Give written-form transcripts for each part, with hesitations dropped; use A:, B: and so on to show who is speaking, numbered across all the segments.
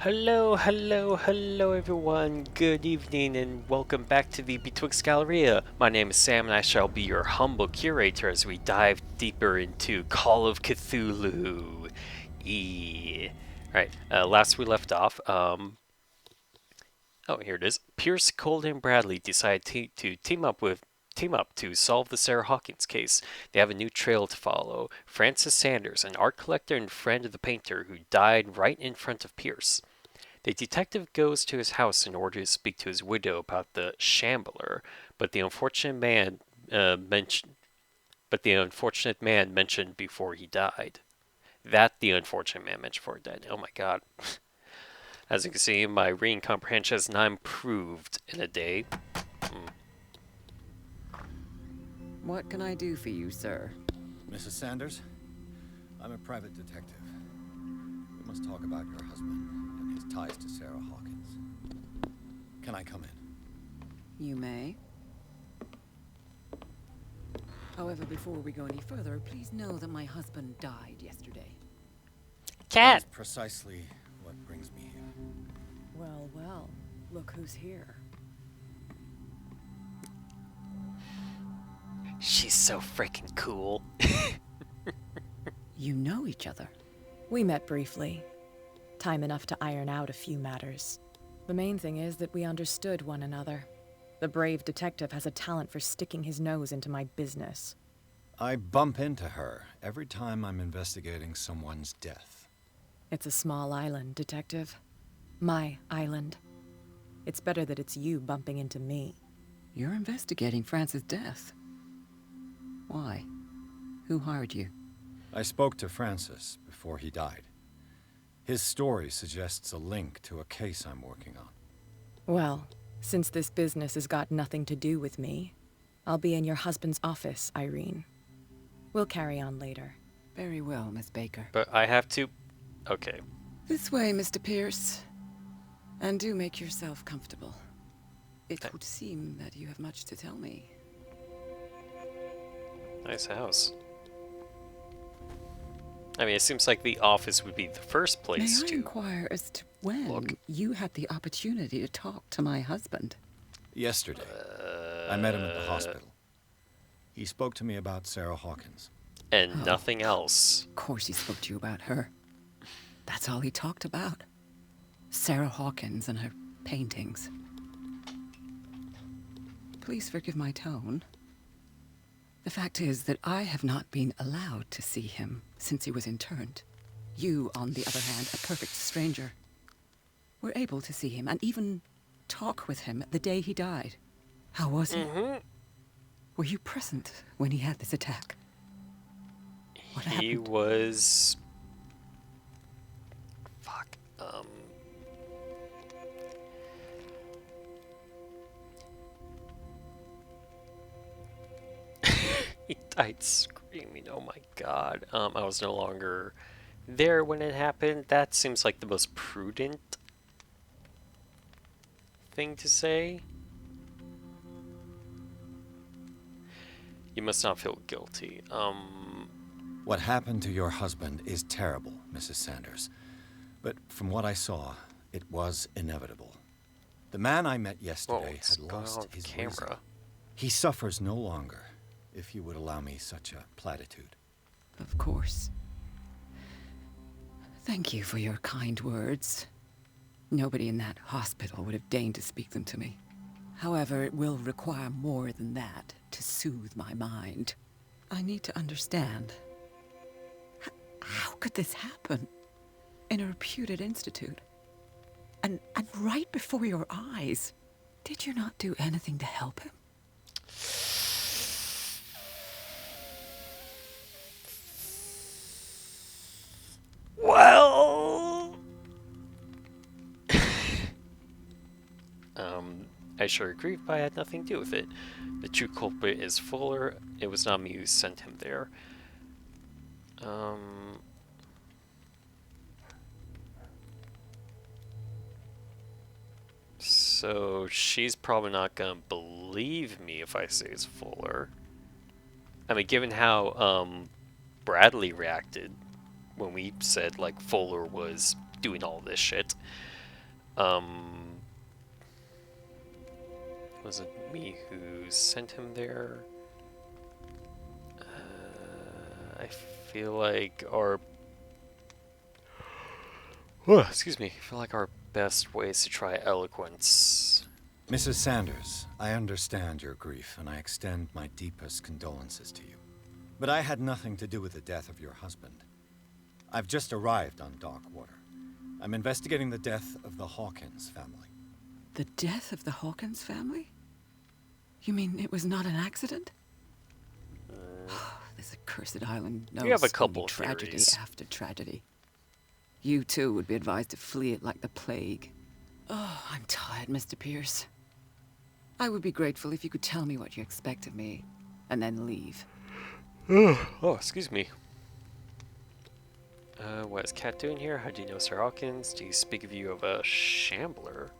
A: Hello everyone. Good evening and welcome back to the Betwixt Galleria. My name is Sam and I shall be your humble curator as we dive deeper into Call of Cthulhu. Alright, last we left off, oh, here it is. Pierce, Cole, and Bradley decide to team up to solve the Sarah Hawkins case. They have a new trail to follow. Francis Sanders, an art collector and friend of the painter who died right in front of Pierce. The detective goes to his house in order to speak to his widow about the Shambler, but the unfortunate man mentioned before he died. The unfortunate man mentioned before he died. Oh my god. As you can see, my reading comprehension has not improved in a day.
B: What can I do for you, sir?
C: Mrs. Sanders, I'm a private detective. We must talk about your husband and his ties to Sarah Hawkins. Can I come in?
B: You may. However, before we go any further, please know that my husband died yesterday.
C: That's precisely what brings me here.
B: Well, well, look who's here.
A: She's so freaking cool.
B: You know each other.
D: We met briefly. Time enough to iron out a few matters. The main thing is that we understood one another. The brave detective has a talent for sticking his nose into my business.
C: I bump into her every time I'm investigating someone's death.
D: It's a small island, detective. My island. It's better that it's you bumping into me.
B: You're investigating Francis' death. Why? Who hired you?
C: I spoke to Francis before he died. His story suggests a link to a case I'm working on.
D: Well, since this business has got nothing to do with me, I'll be in your husband's office, Irene. We'll carry on later.
B: Very well, Miss Baker.
A: But I have to... Okay.
B: This way, Mr. Pierce. And do make yourself comfortable. It would seem that you have much to tell me.
A: Nice house. I mean, it seems like the office would be the first place
B: May I
A: to
B: inquire as to when you had the opportunity to talk to my husband?
C: Yesterday, I met him at the hospital. He spoke to me about Sarah Hawkins.
A: And nothing else.
B: Of course he spoke to you about her. That's all he talked about. Sarah Hawkins and her paintings. Please forgive my tone. The fact is that I have not been allowed to see him since he was interned. You, on the other hand, a perfect stranger, were able to see him and even talk with him the day he died. How was he? Were you present when he had this attack? What happened?
A: He was... Fuck. He died screaming, oh my god. I was no longer there when it happened. That seems like the most prudent thing to say. You must not feel guilty.
C: What happened to your husband is terrible, Mrs. Sanders. But from what I saw, it was inevitable. The man I met yesterday had lost his reason. He suffers no longer, if you would allow me such a platitude.
B: Of course. Thank you for your kind words. Nobody in that hospital would have deigned to speak them to me. However, it will require more than that to soothe my mind. I need to understand. How could this happen? In a reputed institute? And right before your eyes? Did you not do anything to help him?
A: Well... I sure agree, but I had nothing to do with it. The true culprit is Fuller. It was not me who sent him there. So she's probably not gonna believe me if I say it's Fuller. I mean, given how Bradley reacted when we said like Fuller was doing all this shit. Was it me who sent him there? I feel like our... excuse me. I feel like our best way is to try eloquence.
C: Mrs. Sanders, I understand your grief, and I extend my deepest condolences to you. But I had nothing to do with the death of your husband. I've just arrived on Darkwater. I'm investigating the death of the Hawkins family.
B: The death of the Hawkins family? You mean it was not an accident? This accursed island knows
A: you have a couple of
B: tragedy
A: theories.
B: after tragedy. You too would be advised to flee it like the plague. Oh, I'm tired, Mr. Pierce. I would be grateful if you could tell me what you expect of me, and then leave.
A: Oh, excuse me. What is Kat doing here? How do you know Sir Hawkins? Do you speak of you of a shambler?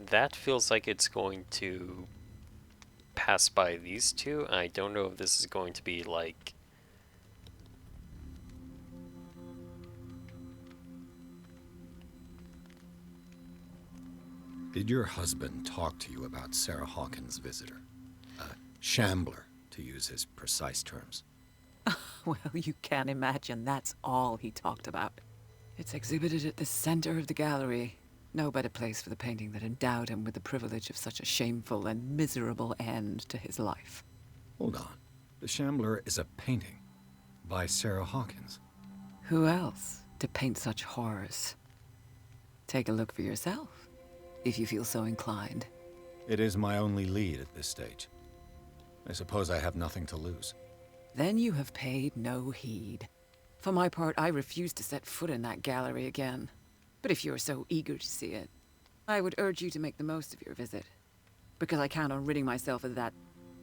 A: That feels like it's going to pass by these two. I don't know if this is going to be like...
C: Did your husband talk to you about Sarah Hawkins' visitor? A shambler, to use his precise terms.
B: Well, you can imagine that's all he talked about. It's exhibited at the center of the gallery. No better place for the painting that endowed him with the privilege of such a shameful and miserable end to his life.
C: Hold on. The Shambler is a painting by Sarah Hawkins.
B: Who else to paint such horrors? Take a look for yourself, if you feel so inclined.
C: It is my only lead at this stage. I suppose I have nothing to lose.
B: Then you have paid no heed. For my part, I refuse to set foot in that gallery again. But if you're so eager to see it, I would urge you to make the most of your visit. Because I count on ridding myself of that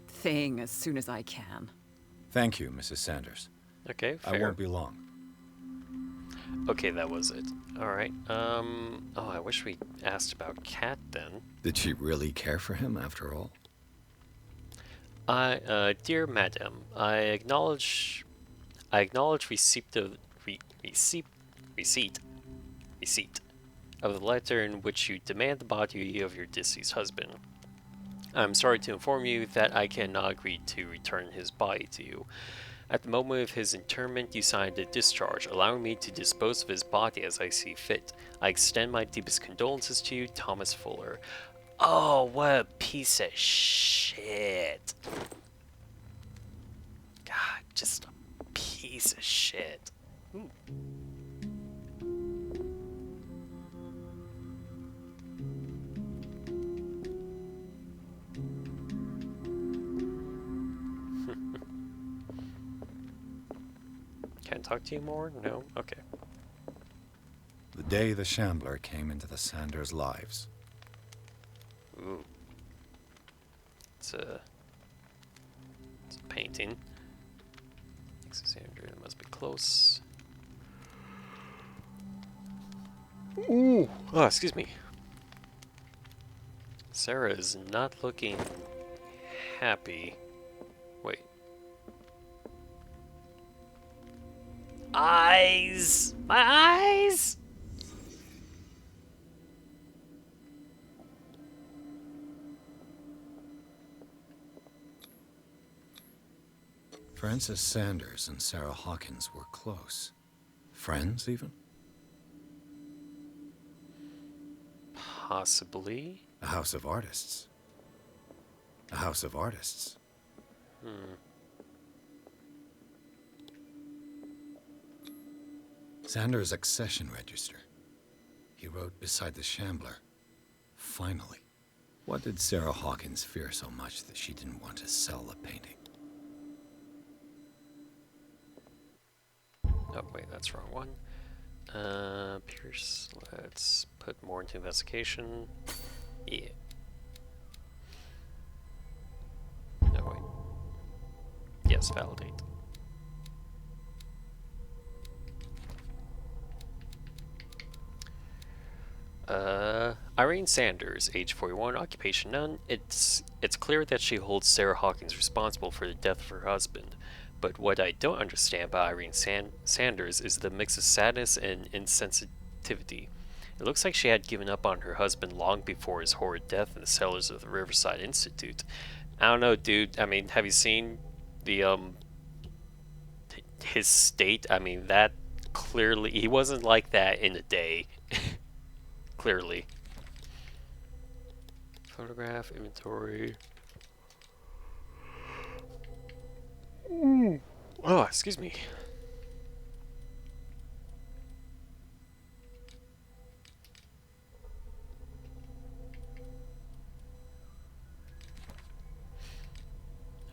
B: thing as soon as I can.
C: Thank you, Mrs. Sanders.
A: Okay, fair.
C: I won't be long.
A: Okay, that was it. Alright, oh, I wish we asked about Kat then.
C: Did she really care for him after all?
A: Dear Madam, I acknowledge receipt of the letter in which you demand the body of your deceased husband. I'm sorry to inform you that I cannot agree to return his body to you. At the moment of his interment, you signed a discharge, allowing me to dispose of his body as I see fit. I extend my deepest condolences to you, Thomas Fuller. Oh, what a piece of shit. God, just a piece of shit. Ooh. Can't talk to you more? No? Okay.
C: The day the Shambler came into the Sanders' lives.
A: Ooh. It's a painting. Alexander must be close. Ooh. Oh, excuse me. Sarah is not looking happy. Wait. Eyes! My eyes!
C: Francis Sanders and Sarah Hawkins were close. Friends, even?
A: Possibly.
C: A house of artists. A house of artists. Sanders' accession register. He wrote beside the Shambler, "Finally." What did Sarah Hawkins fear so much that she didn't want to sell the painting?
A: Oh, wait, that's the wrong one. Pierce, let's put more into investigation. Yeah. No, wait. Yes, validate. Irene Sanders, age 41, occupation none. It's clear that she holds Sarah Hawkins responsible for the death of her husband. But what I don't understand about Irene Sanders is the mix of sadness and insensitivity. It looks like she had given up on her husband long before his horrid death in the cellars of the Riverside Institute. I don't know, dude. I mean, have you seen the his state? I mean, that clearly he wasn't like that in a day. Clearly. Photograph inventory. Oh, excuse me.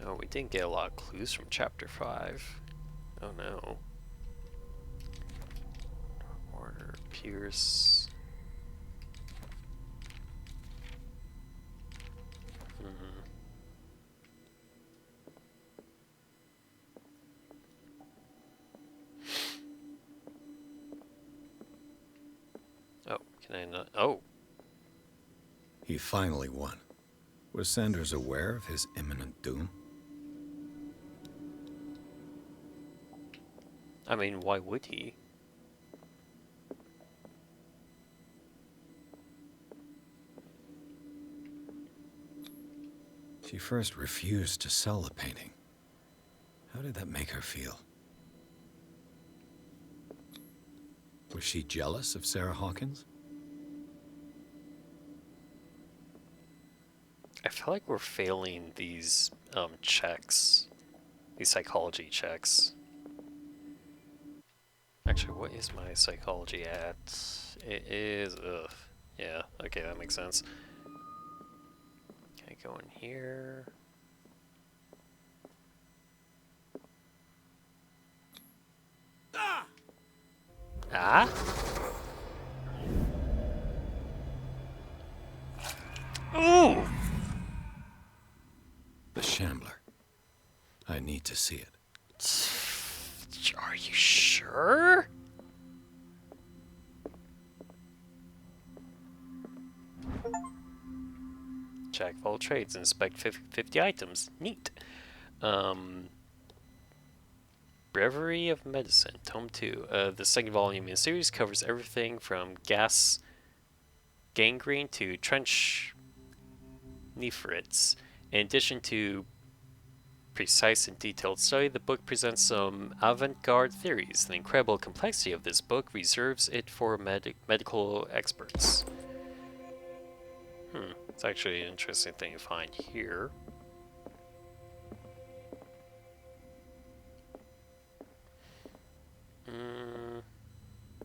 A: Oh, we didn't get a lot of clues from chapter 5. Oh no. Warner, Pierce. Oh, can I not? Oh.
C: He finally won. Was Sanders aware of his imminent doom?
A: I mean, why would he?
C: She first refused to sell the painting. How did that make her feel? Was she jealous of Sarah Hawkins?
A: I feel like we're failing these checks. These psychology checks. Actually, what is my psychology at? It is, yeah, okay, that makes sense. Can I go in here? Ah? Ooh!
C: The Shambler. I need to see it.
A: Are you sure? Jack of all trades, inspect 50 items. Neat. Breviary of Medicine, Tome 2. The second volume in the series covers everything from gas gangrene to trench nephrits. In addition to precise and detailed study, the book presents some avant-garde theories. The incredible complexity of this book reserves it for medical experts. It's actually an interesting thing to find here.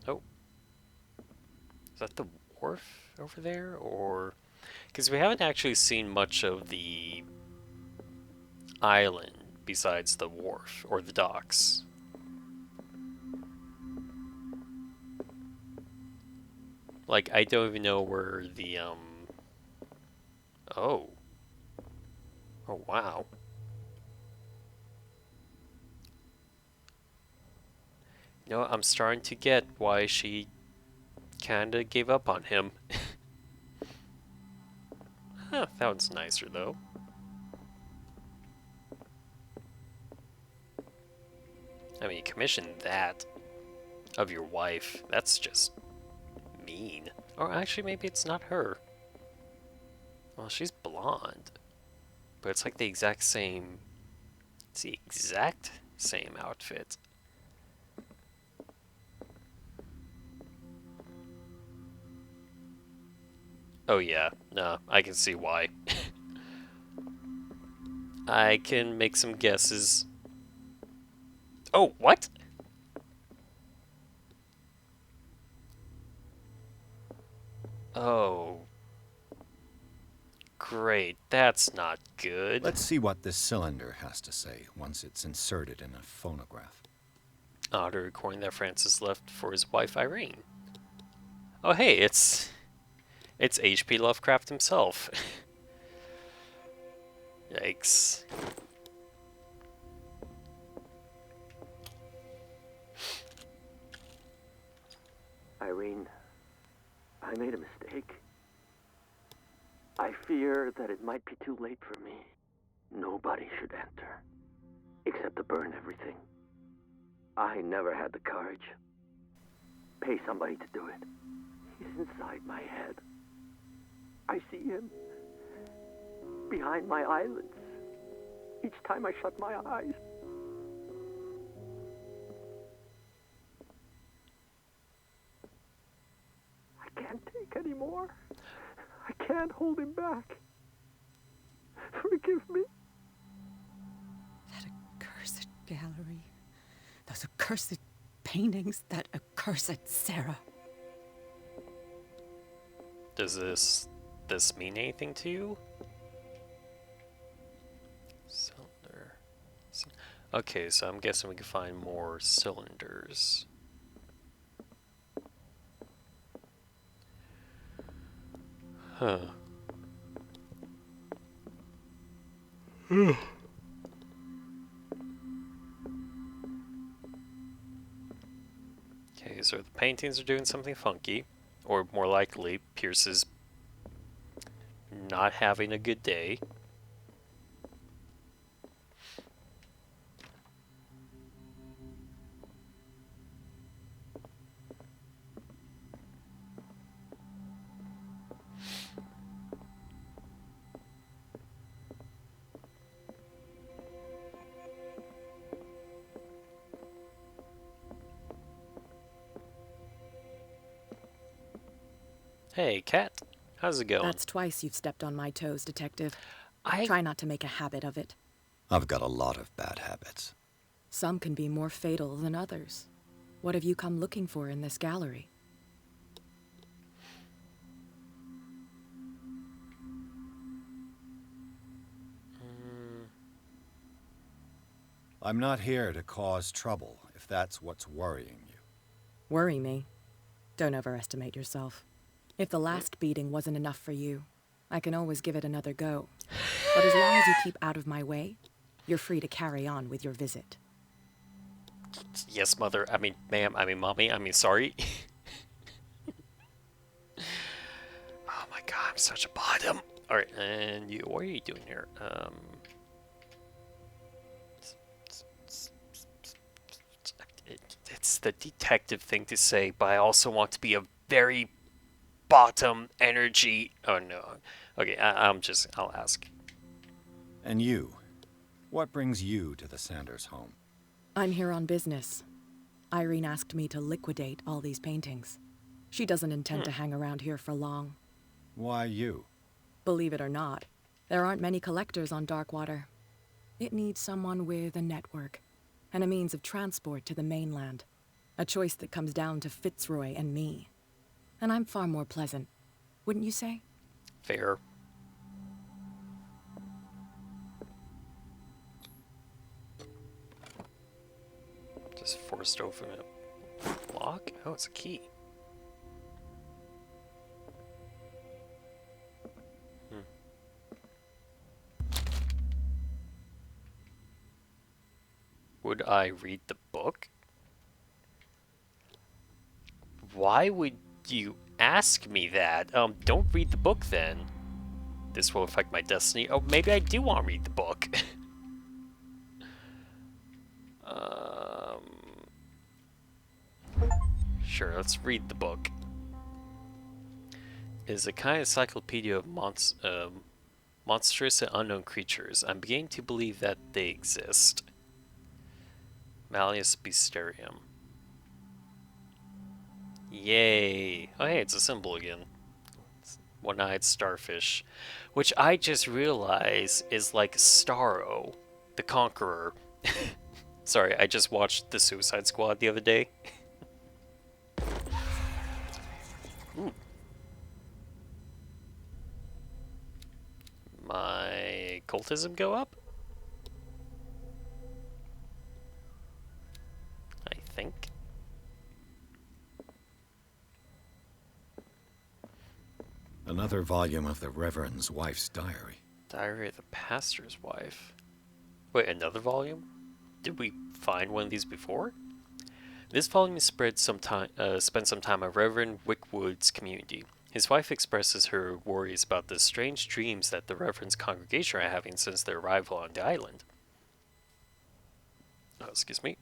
A: Oh. Is that the wharf over there? Or... because we haven't actually seen much of the island besides the wharf or the docks. Like, I don't even know where the, oh. Oh, wow. You know, I'm starting to get why she kinda gave up on him. Huh, that one's nicer, though. I mean, you commissioned that of your wife. That's just mean. Or actually, maybe it's not her. Well, she's blonde. But it's like the exact same... it's the exact same outfit. Oh yeah, no, I can see why. I can make some guesses. Oh, what? Oh. Great, that's not good.
C: Let's see what this cylinder has to say once it's inserted in a phonograph.
A: Audio recording that Francis left for his wife Irene. Oh hey, it's H.P. Lovecraft himself. Yikes.
E: Irene, I made a mistake. I fear that it might be too late for me. Nobody should enter. except to burn everything. I never had the courage. Pay somebody to do it. He's inside my head. I see him behind my eyelids each time I shut my eyes. I can't take any more. I can't hold him back. Forgive me.
B: That accursed gallery. Those accursed paintings. That accursed Sarah.
A: Does this mean anything to you? Cylinder. Okay, so I'm guessing we can find more cylinders. Huh. Okay, so the paintings are doing something funky, or more likely, Pierce is not having a good day. Hey, Kat. How's it going?
D: That's twice you've stepped on my toes, Detective.
A: I
D: Try not to make a habit of it.
C: I've got a lot of bad habits.
D: Some can be more fatal than others. What have you come looking for in this gallery?
C: I'm not here to cause trouble, if that's what's worrying you.
D: Worry me? Don't overestimate yourself. If the last beating wasn't enough for you, I can always give it another go. But as long as you keep out of my way, you're free to carry on with your visit.
A: Yes, mother. I mean, ma'am. I mean, mommy. I mean, sorry. Oh my god, I'm such a bottom. Alright, and you, what are you doing here? It's the detective thing to say, but I also want to be a very bottom energy. Oh no. Okay, I'll ask.
C: And you? What brings you to the Sanders home?
D: I'm here on business. Irene asked me to liquidate all these paintings. She doesn't intend to hang around here for long.
C: Why you?
D: Believe it or not, there aren't many collectors on Darkwater. It needs someone with a network and a means of transport to the mainland. A choice that comes down to Fitzroy and me. And I'm far more pleasant, wouldn't you say?
A: Fair. Just forced open a lock? Oh, it's a key. Would I read the book? Why would you ask me that? Don't read the book then. This will affect my destiny. Oh, maybe I do want to read the book. Sure, let's read the book. It is a kind of encyclopedia of monstrous and unknown creatures. I'm beginning to believe that they exist. Malleus Beasterium. Yay! Oh hey, it's a symbol again. One-eyed starfish. Which I just realized is like Starro, the Conqueror. Sorry, I just watched The Suicide Squad the other day. Ooh. My cultism go up? I think.
C: Another volume of the Reverend's wife's diary.
A: Diary of the pastor's wife. Wait, another volume? Did we find one of these before? This volume spent some time at Reverend Wickwood's community. His wife expresses her worries about the strange dreams that the Reverend's congregation are having since their arrival on the island. excuse me.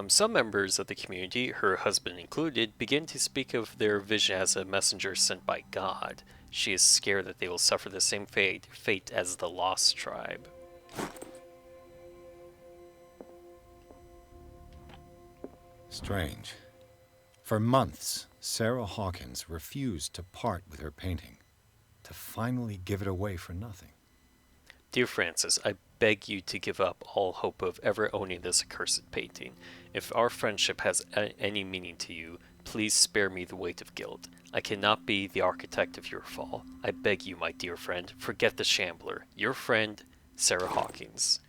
A: Some members of the community, her husband included, begin to speak of their vision as a messenger sent by God. She is scared that they will suffer the same fate as the Lost Tribe.
C: Strange. For months, Sarah Hawkins refused to part with her painting, to finally give it away for nothing.
A: Dear Francis, I beg you to give up all hope of ever owning this accursed painting. If our friendship has any meaning to you, please spare me the weight of guilt. I cannot be the architect of your fall. I beg you, my dear friend, forget the Shambler. Your friend, Sarah Hawkins.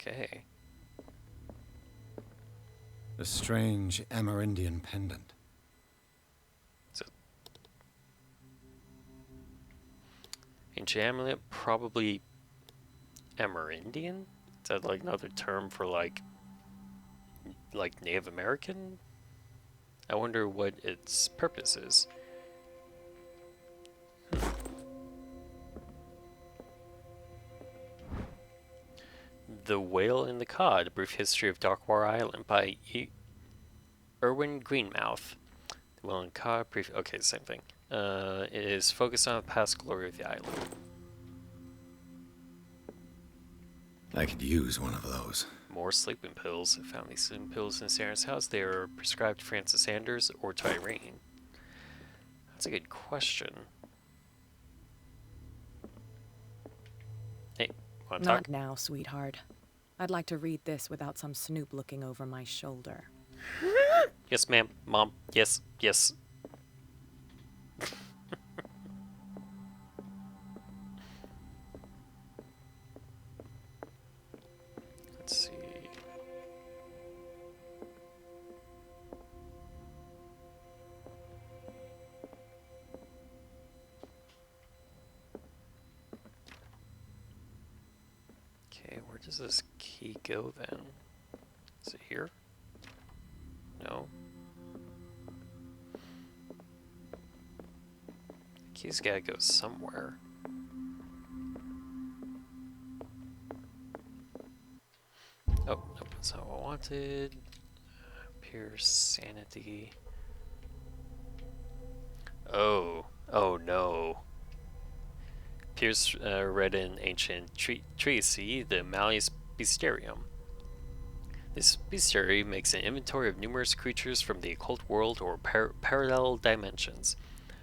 A: Okay.
C: The strange Amerindian pendant.
A: So, ancient amulet, probably Amerindian? Is that like another term for like Native American? I wonder what its purpose is. The Whale and the Cod, A Brief History of Darkwater Island by Erwin Greenmouth. The Whale and Cod, okay, same thing. It is focused on the past glory of the island.
C: I could use one of those.
A: More sleeping pills. I found these sleeping pills in Sarah's house. They are prescribed to Francis Sanders or to Irene. That's a good question. Hey, wanna talk?
D: Not now, sweetheart. I'd like to read this without some snoop looking over my shoulder.
A: Yes, ma'am. Mom. Yes. Yes. Let's see. Okay, where does this key go then? Is it here? No. The key's gotta go somewhere. Oh, nope, that's not what I wanted. Pure sanity. Oh no. Pierce read an ancient treatise, the Malleus Bestiarium. This bestiary makes an inventory of numerous creatures from the occult world or parallel dimensions.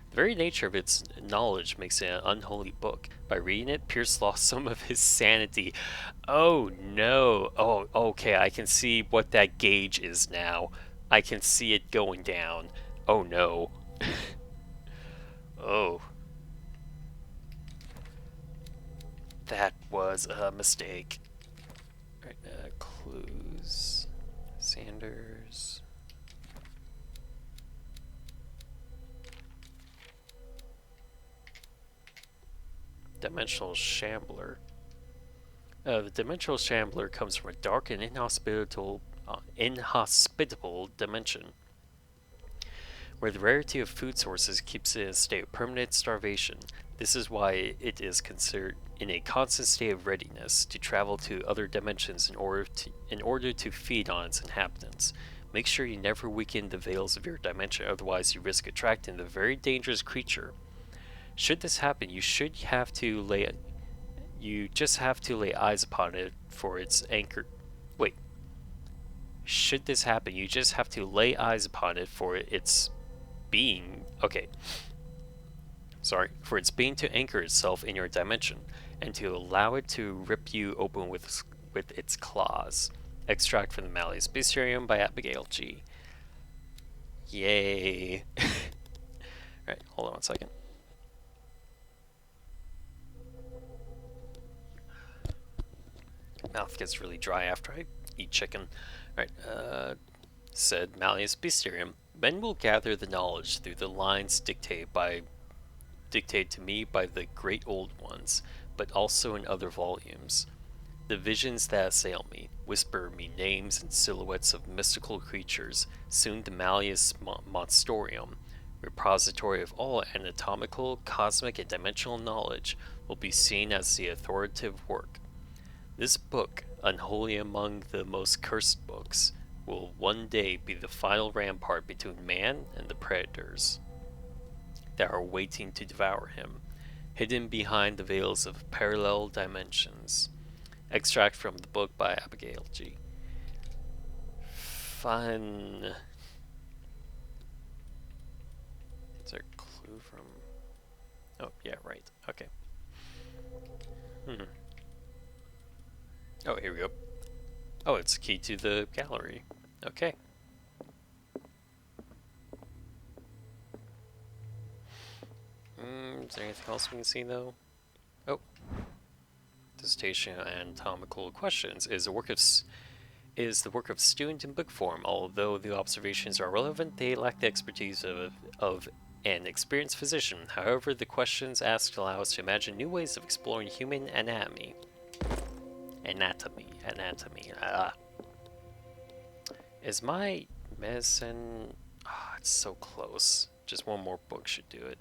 A: The very nature of its knowledge makes it an unholy book. By reading it, Pierce lost some of his sanity. Oh no. Oh, okay, I can see what that gauge is now. I can see it going down. Oh no. Oh. That was a mistake. Right, clues. Sanders. Dimensional Shambler. The Dimensional Shambler comes from a dark and inhospitable dimension, where the rarity of food sources keeps it in a state of permanent starvation. This is why it is considered in a constant state of readiness to travel to other dimensions in order to feed on its inhabitants. Make sure you never weaken the veils of your dimension, otherwise you risk attracting the very dangerous creature. Should this happen, you just have to lay eyes upon it for its anchor. Wait. Should this happen, you just have to lay eyes upon it for its being. Okay. Sorry, for its being to anchor itself in your dimension, and to allow it to rip you open with its claws. Extract from the Malleus Bestiarium by Abigail G. Yay. Alright, hold on one second. Mouth gets really dry after I eat chicken. Alright, said Malleus Bestiarium. Men will gather the knowledge through the lines dictated to me by the great old ones, but also in other volumes. The visions that assail me whisper me names and silhouettes of mystical creatures. Soon the Malleus Monstorium, repository of all anatomical, cosmic, and dimensional knowledge, will be seen as the authoritative work. This book, unholy among the most cursed books, will one day be the final rampart between man and the predators that are waiting to devour him, hidden behind the veils of parallel dimensions. Extract from the book by Abigail G. Fun. Is there a clue from... Oh, yeah, right. Okay. Oh, here we go. Oh, it's key to the gallery. Okay. Is there anything else we can see, though? Oh. Dissertation and anatomical questions is the work of student in book form. Although the observations are relevant, they lack the expertise of an experienced physician. However, the questions asked allow us to imagine new ways of exploring human anatomy. Anatomy. Is my medicine... Oh, it's so close. Just one more book should do it.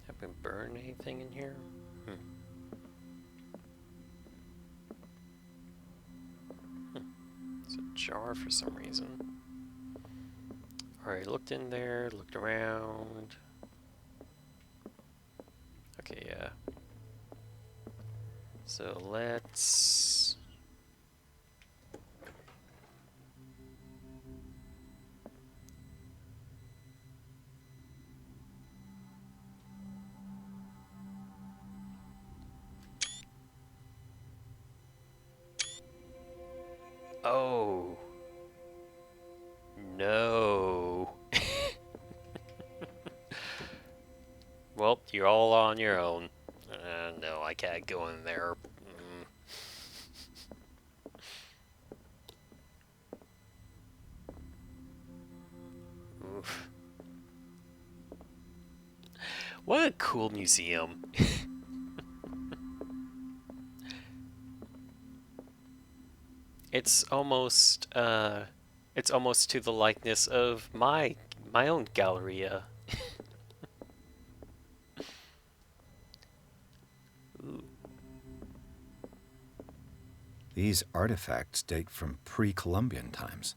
A: Have we burned anything in here? It's a jar for some reason. Alright, looked in there, looked around. Okay, yeah. So let's... Oh. No. Well, you're all on your own. No, I can't go in there. Oof. What a cool museum. It's almost to the likeness of my own Galleria. Ooh.
C: These artifacts date from pre-Columbian times.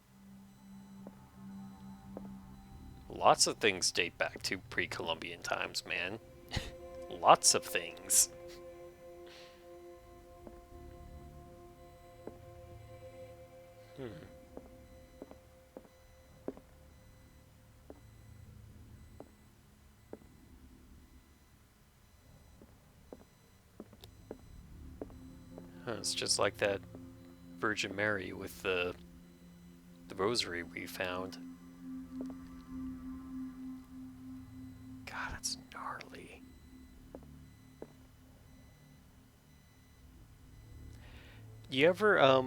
A: Lots of things date back to pre-Columbian times, man. Lots of things. It's just like that Virgin Mary with the rosary we found. God, that's gnarly. You ever,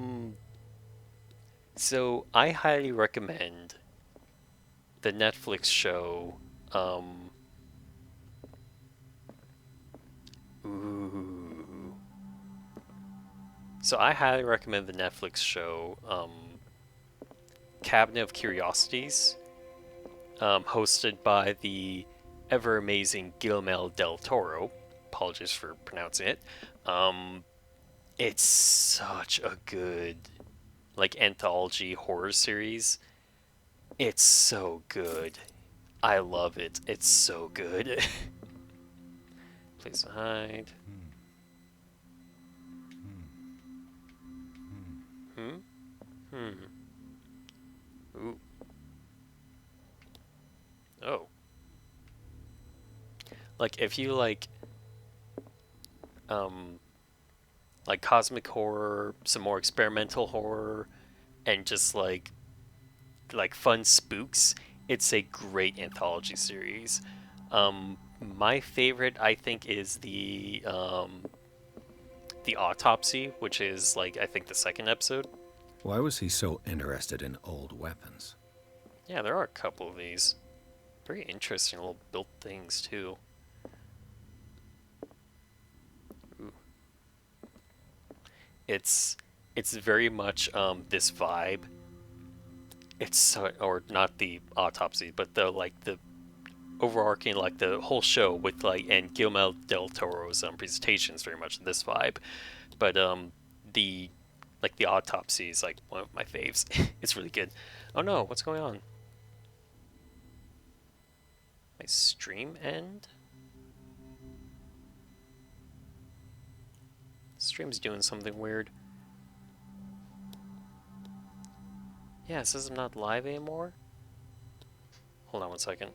A: so I highly recommend the Netflix show, So I highly recommend the Netflix show, Cabinet of Curiosities, hosted by the ever-amazing Guillermo del Toro. Apologies for pronouncing it. It's such a good, like, anthology horror series. It's so good. I love it. It's so good. Place to hide. Ooh. Oh. Like, if you like cosmic horror, some more experimental horror, and just like fun spooks, it's a great anthology series. My favorite, I think, is the autopsy, which is like, I think, the second episode.
C: Why was he so interested in old weapons?
A: Yeah, there are a couple of these. Very interesting little built things, too. Ooh. It's very much this vibe. It's so, or not the autopsy, but the overarching like the whole show with like, and Guillermo del Toro's presentation is very much this vibe. But the like the autopsy is like one of my faves. It's really good. Oh no, what's going on? My stream end? Stream's doing something weird. Yeah, it says I'm not live anymore. Hold on one second.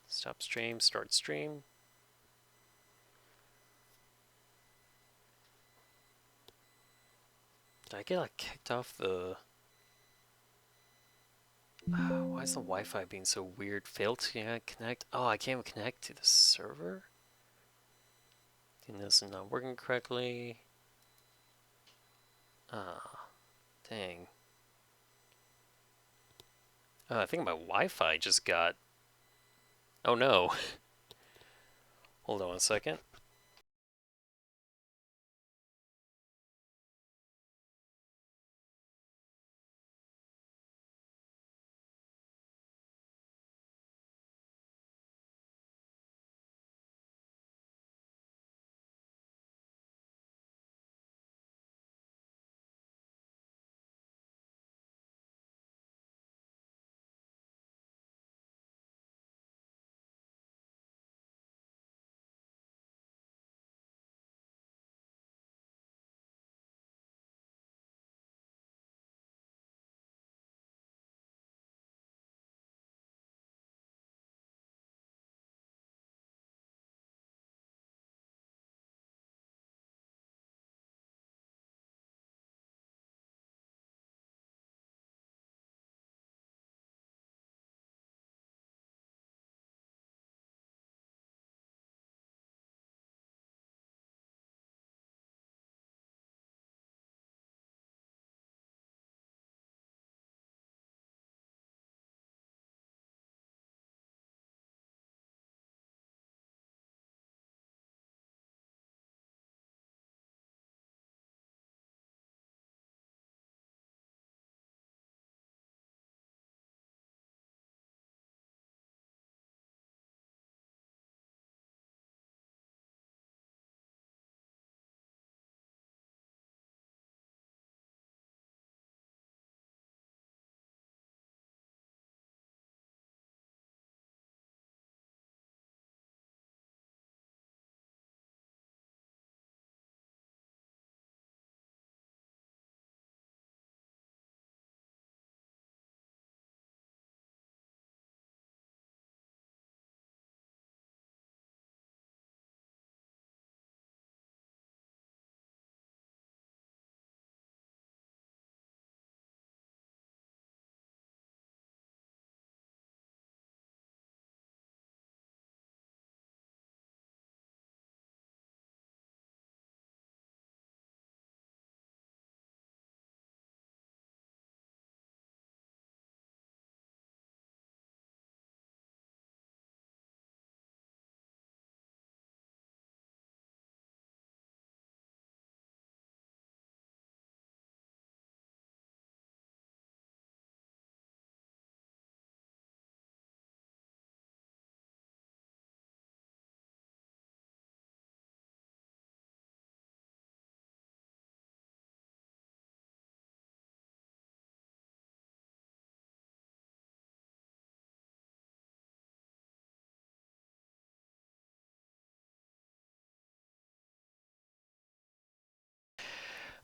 A: Stop stream, start stream. Did I get like kicked off the... Why is the Wi-Fi being so weird? Failed to connect? Oh, I can't even connect to the server? This is not working correctly. Ah, dang. I think my Wi-Fi just got... Oh no. Hold on one second.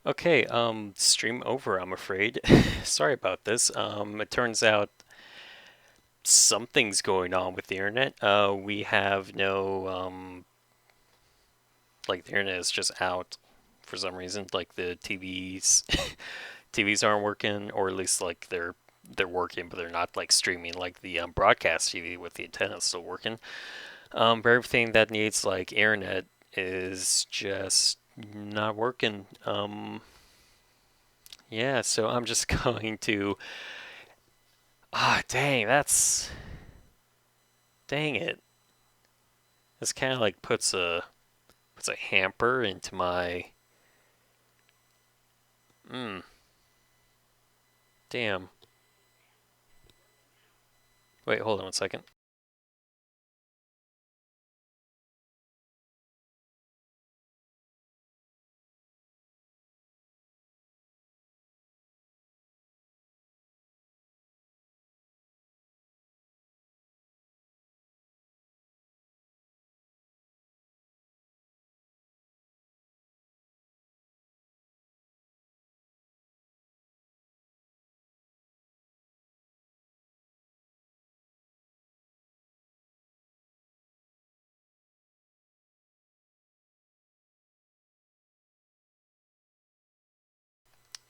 A: Okay, stream over, I'm afraid. Sorry about this. It turns out something's going on with the internet. We have no, like the internet is just out for some reason. Like the TVs aren't working, or at least like they're working, but they're not like streaming like the broadcast TV with the antenna still working. But everything that needs like internet is just not working. Yeah, so I'm just going to. Ah, dang, dang it. This kind of like puts a hamper into my. Damn. Wait, hold on one second.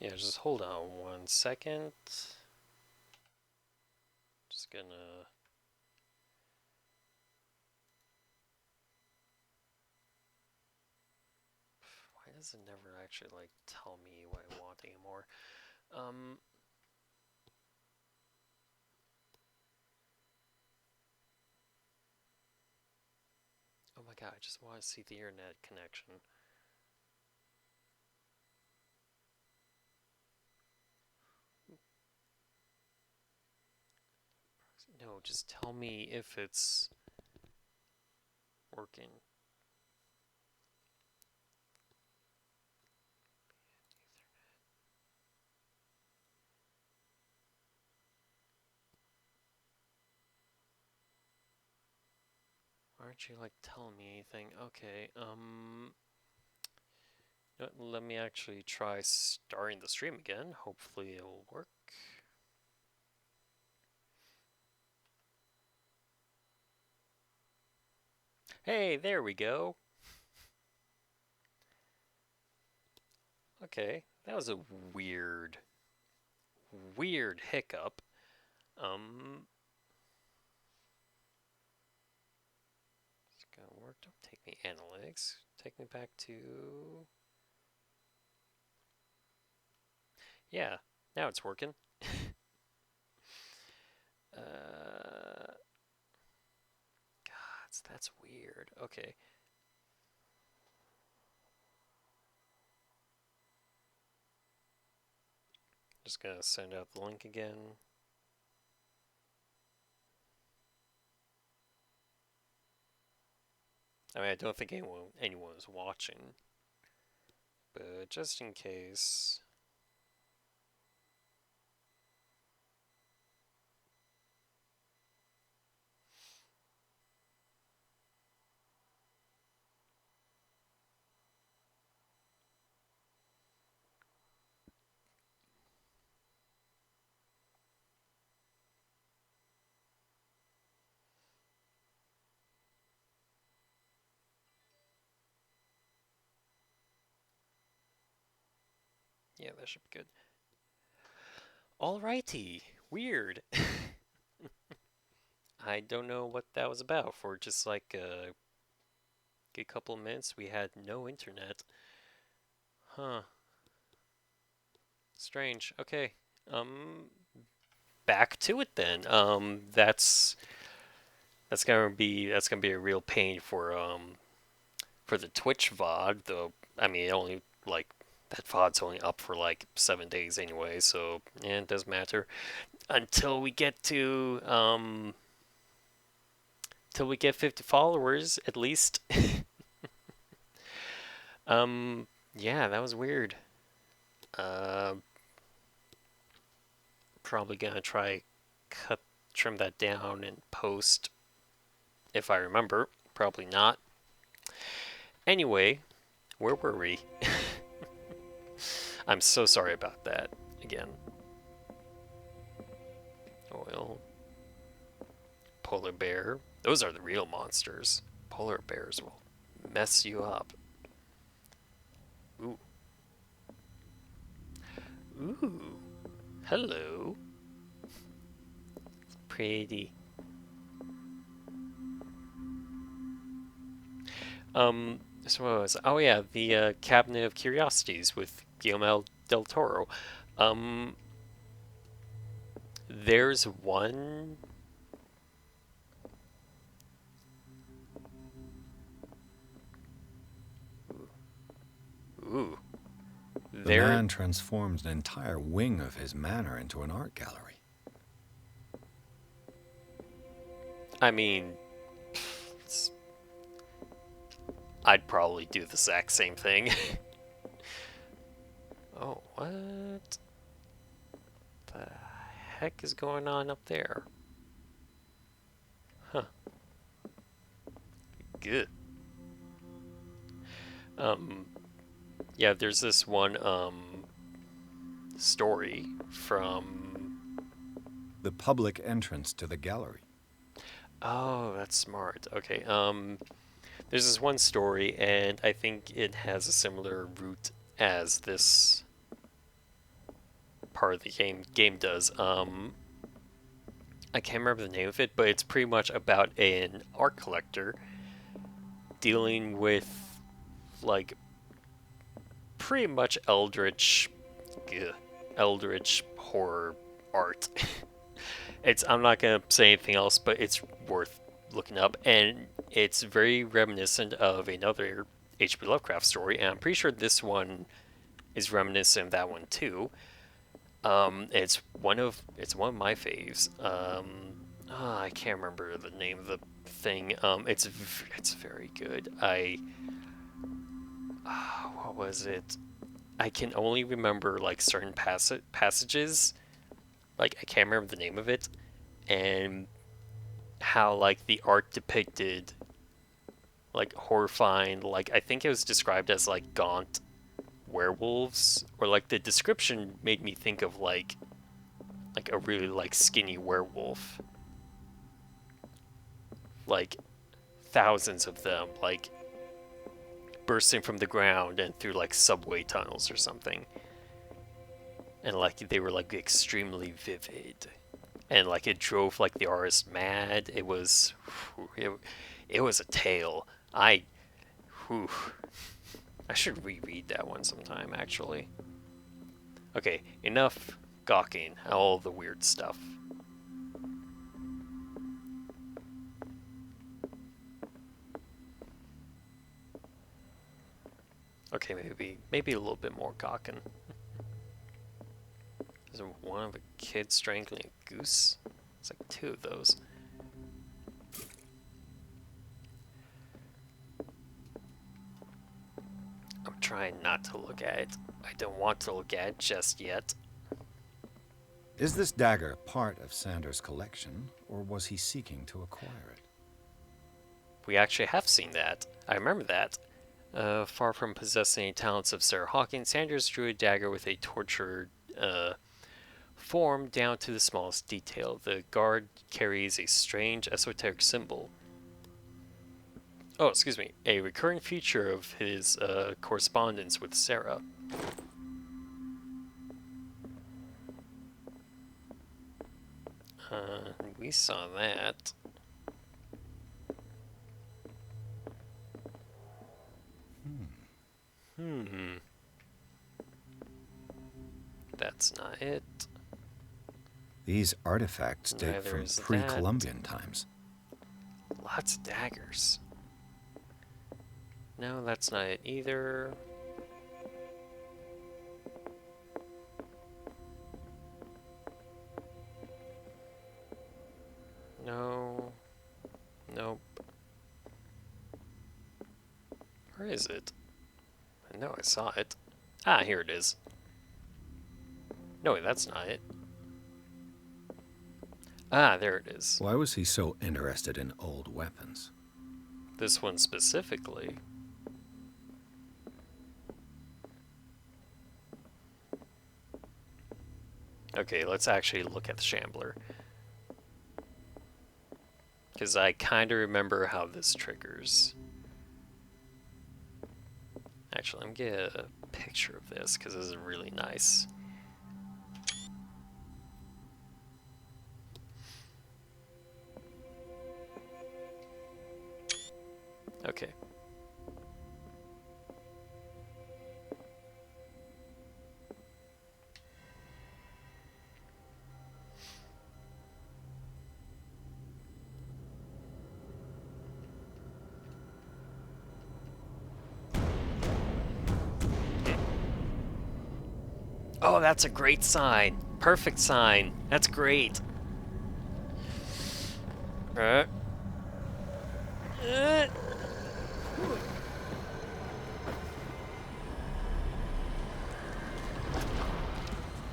A: Yeah, just hold on 1 second. Just gonna... Why does it never actually, like, tell me what I want anymore? Oh my god, I just want to see the internet connection. No, just tell me if it's working. Why aren't you, like, telling me anything? Okay, let me actually try starting the stream again. Hopefully it'll work. Hey, there we go. Okay, that was a weird hiccup. It's gonna work. Don't take me analytics. Take me back to... Yeah, now it's working. God, that's weird. Okay. Just gonna send out the link again. I mean, I don't think anyone is watching, but just in case. Yeah, that should be good. Alrighty, weird. I don't know what that was about. For just like a good couple of minutes, we had no internet. Huh. Strange. Okay. Back to it then. That's gonna be a real pain for the Twitch VOD. Though I mean, it only like that VOD's only up for like 7 days anyway, so yeah, it doesn't matter until we get to till we get 50 followers at least. Yeah, that was weird. Probably gonna try trim that down and post if I remember. Probably not. Anyway, where were we? I'm so sorry about that again. Oil. Polar bear. Those are the real monsters. Polar bears will mess you up. Ooh. Ooh. Hello. Pretty. So what was... Oh yeah, the Cabinet of Curiosities with Guillermo del Toro. There's one... Ooh.
C: The man transforms an entire wing of his manor into an art gallery.
A: I mean... I'd probably do the exact same thing. Oh, what the heck is going on up there? Huh. Good. Yeah, there's this one, story from...
C: The public entrance to the gallery.
A: Oh, that's smart. Okay, there's this one story, and I think it has a similar route as this part of the game does. I can't remember the name of it, but it's pretty much about an art collector dealing with, like, pretty much eldritch horror art. I'm not gonna say anything else, but it's worth looking up, and it's very reminiscent of another H.P. Lovecraft story, and I'm pretty sure this one is reminiscent of that one too. It's one of my faves. I can't remember the name of the thing. It's very good. What was it? I can only remember like certain passages. Like, I can't remember the name of it, and how like the art depicted like horrifying, like I think it was described as like gaunt werewolves, or like the description made me think of like a really like skinny werewolf, like thousands of them, like bursting from the ground and through like subway tunnels or something, and like they were like extremely vivid, and like it drove like the artist mad. It was a tale. I should reread that one sometime, actually. Okay, enough gawking at all the weird stuff. Okay, maybe a little bit more gawking. Is there one of a kid strangling a goose? It's like two of those. I'm trying not to look at it. I don't want to look at it just yet.
C: Is this dagger part of Sanders' collection, or was he seeking to acquire it?
A: We actually have seen that. I remember that. Far from possessing any talents of Sarah Hawkins, Sanders drew a dagger with a tortured form down to the smallest detail. The guard carries a strange esoteric symbol. Oh, excuse me. A recurring feature of his correspondence with Sarah. We saw that. That's not it.
C: These artifacts date from pre-Columbian times.
A: Lots of daggers. No, that's not it either. No. Nope. Where is it? I know I saw it. Ah, here it is. No, wait, that's not it. Ah, there it is.
C: Why was he so interested in old weapons?
A: This one specifically. Okay, let's actually look at the Shambler. Because I kind of remember how this triggers. Actually, let me get a picture of this, because this is really nice. Okay. Oh, that's a great sign. Perfect sign. That's great.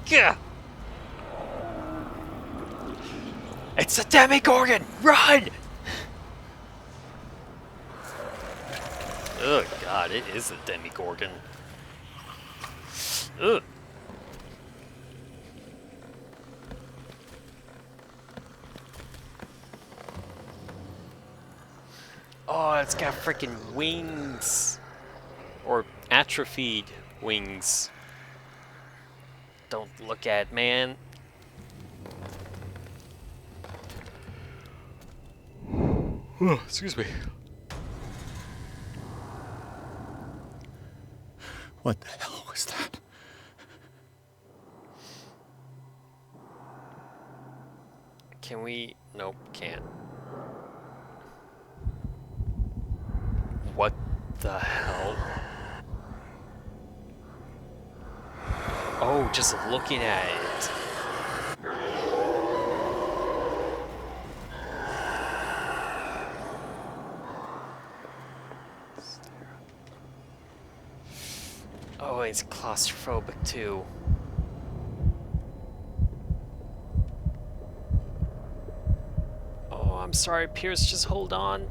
A: Gah! It's a Demogorgon! Run! Oh god, it is a Demogorgon. Ugh. Oh, it's got freaking wings. Or atrophied wings. Don't look at it, man. Excuse me.
C: What the hell was that?
A: Can we? Nope, can't. What the hell? Oh, just looking at it. Oh, it's claustrophobic too. Oh, I'm sorry, Pierce, just hold on.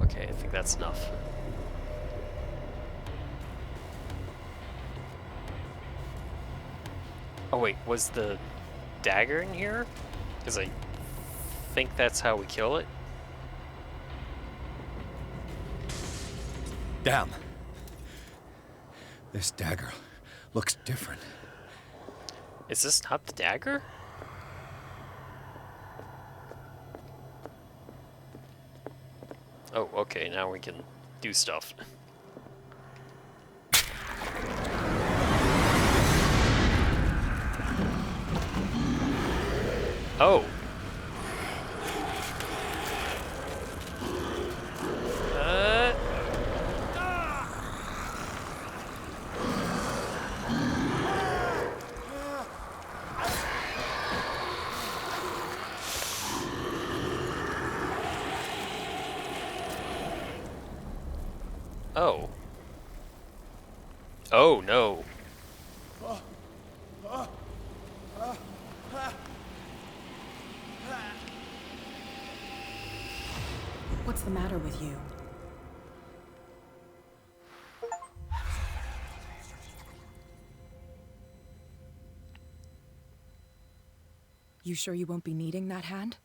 A: Okay, I think that's enough. Oh wait, was the dagger in here? Because I think that's how we kill it.
C: Damn. This dagger looks different.
A: Is this not the dagger? Oh, okay, now we can do stuff. Oh. Oh. Oh, no.
D: What's the matter with you? You sure you won't be needing that hand?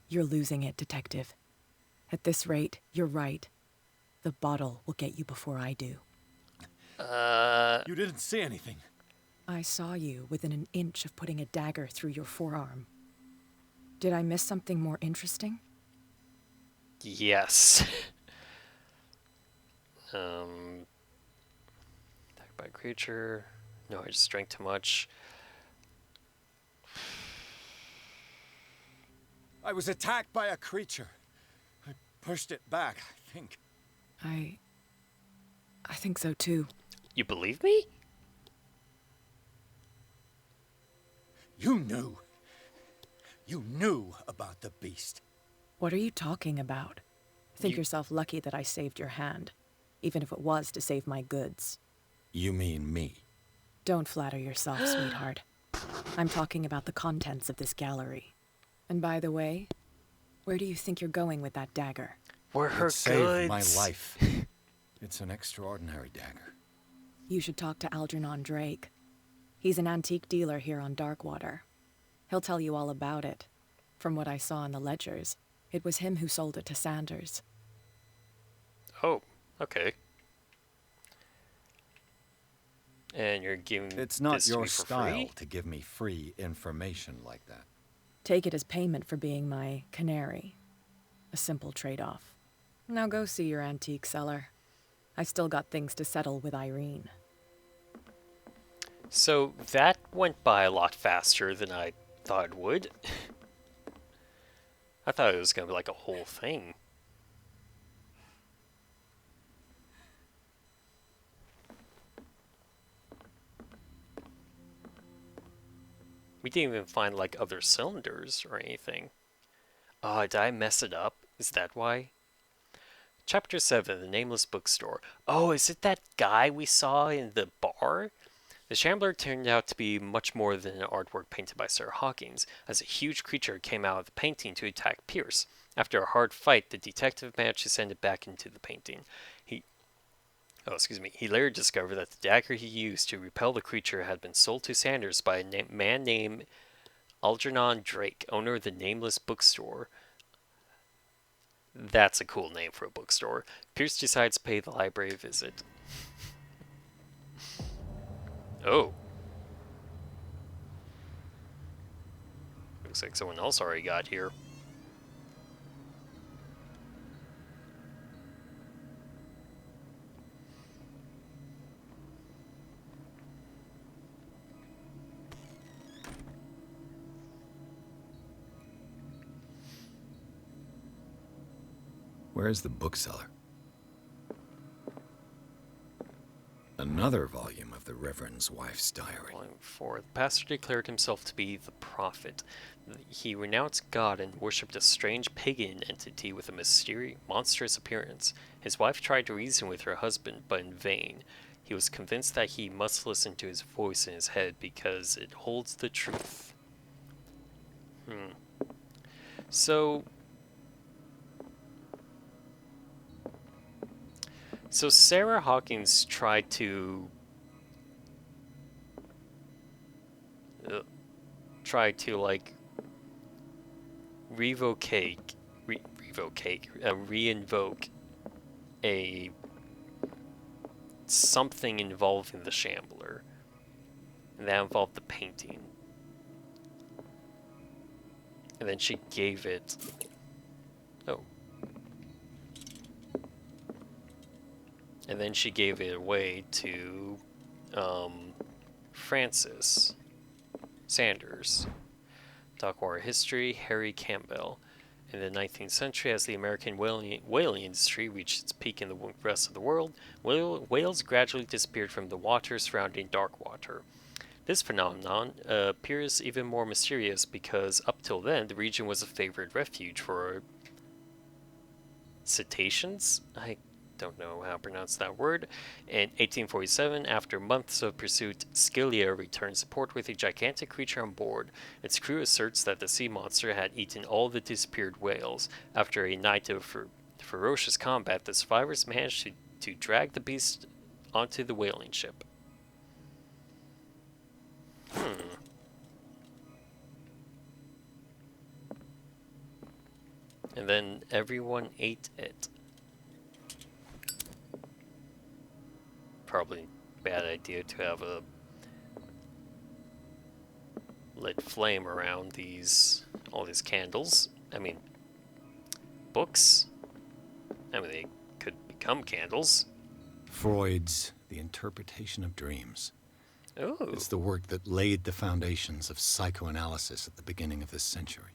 D: You're losing it, Detective. At this rate, you're right. The bottle will get you before I do.
C: You didn't see anything.
D: I saw you within an inch of putting a dagger through your forearm. Did I miss something more interesting?
A: Yes. Attacked by a creature. No, I just drank too much.
C: I was attacked by a creature. I pushed it back, I think.
D: I think so too.
A: You believe me?
C: You knew. You knew about the beast.
D: What are you talking about? Think
A: You-
D: yourself lucky that I saved your hand, even if it was to save my goods.
C: You mean me?
D: Don't flatter yourself, sweetheart. I'm talking about the contents of this gallery. And by the way, where do you think you're going with that dagger?
A: Were her
C: It saved
A: goods.
C: my life. It's an extraordinary dagger.
D: You should talk to Algernon Drake. He's an antique dealer here on Darkwater. He'll tell you all about it. From what I saw in the ledgers, it was him who sold it to Sanders.
A: Oh, okay. And you're giving
C: It's not
A: this to
C: your
A: me for
C: style
A: free?
C: to give me free information like that.
D: Take it as payment for being my canary. A simple trade-off. Now go see your antique seller. I still got things to settle with Irene.
A: So that went by a lot faster than I thought it would. I thought it was gonna be like a whole thing. We didn't even find like other cylinders or anything. Did I mess it up? Is that why? Chapter 7, The Nameless Bookstore. Oh, is it that guy we saw in the bar? The Shambler turned out to be much more than an artwork painted by Sir Hawkins, as a huge creature came out of the painting to attack Pierce. After a hard fight, the detective managed to send it back into the painting. He later discovered that the dagger he used to repel the creature had been sold to Sanders by a man named Algernon Drake, owner of the Nameless Bookstore. That's a cool name for a bookstore. Pierce decides to pay the library a visit. Oh. Looks like someone else already got here.
C: Where is the bookseller? Another volume of the Reverend's wife's diary.
A: Volume 4. The pastor declared himself to be the prophet. He renounced God and worshipped a strange pagan entity with a mysterious, monstrous appearance. His wife tried to reason with her husband, but in vain. He was convinced that he must listen to his voice in his head because it holds the truth. So Sarah Hawkins tried to like reinvoke a something involving the Shambler, and that involved the painting. And then she gave it. Oh. And then she gave it away to Francis Sanders. Dark history, Harry Campbell. In the 19th century, as the American whaling industry reached its peak in the rest of the world, whales gradually disappeared from the waters surrounding Darkwater. This phenomenon appears even more mysterious because up till then, the region was a favored refuge for cetaceans? I don't know how to pronounce that word. In 1847, after months of pursuit, Scylla returns to port with a gigantic creature on board. Its crew asserts that the sea monster had eaten all the disappeared whales. After a night of ferocious combat, the survivors managed to drag the beast onto the whaling ship. And then everyone ate it. Probably bad idea to have a lit flame around all these candles. I mean, books. I mean, they could become candles.
C: Freud's The Interpretation of Dreams.
A: Ooh.
C: It's the work that laid the foundations of psychoanalysis at the beginning of this century.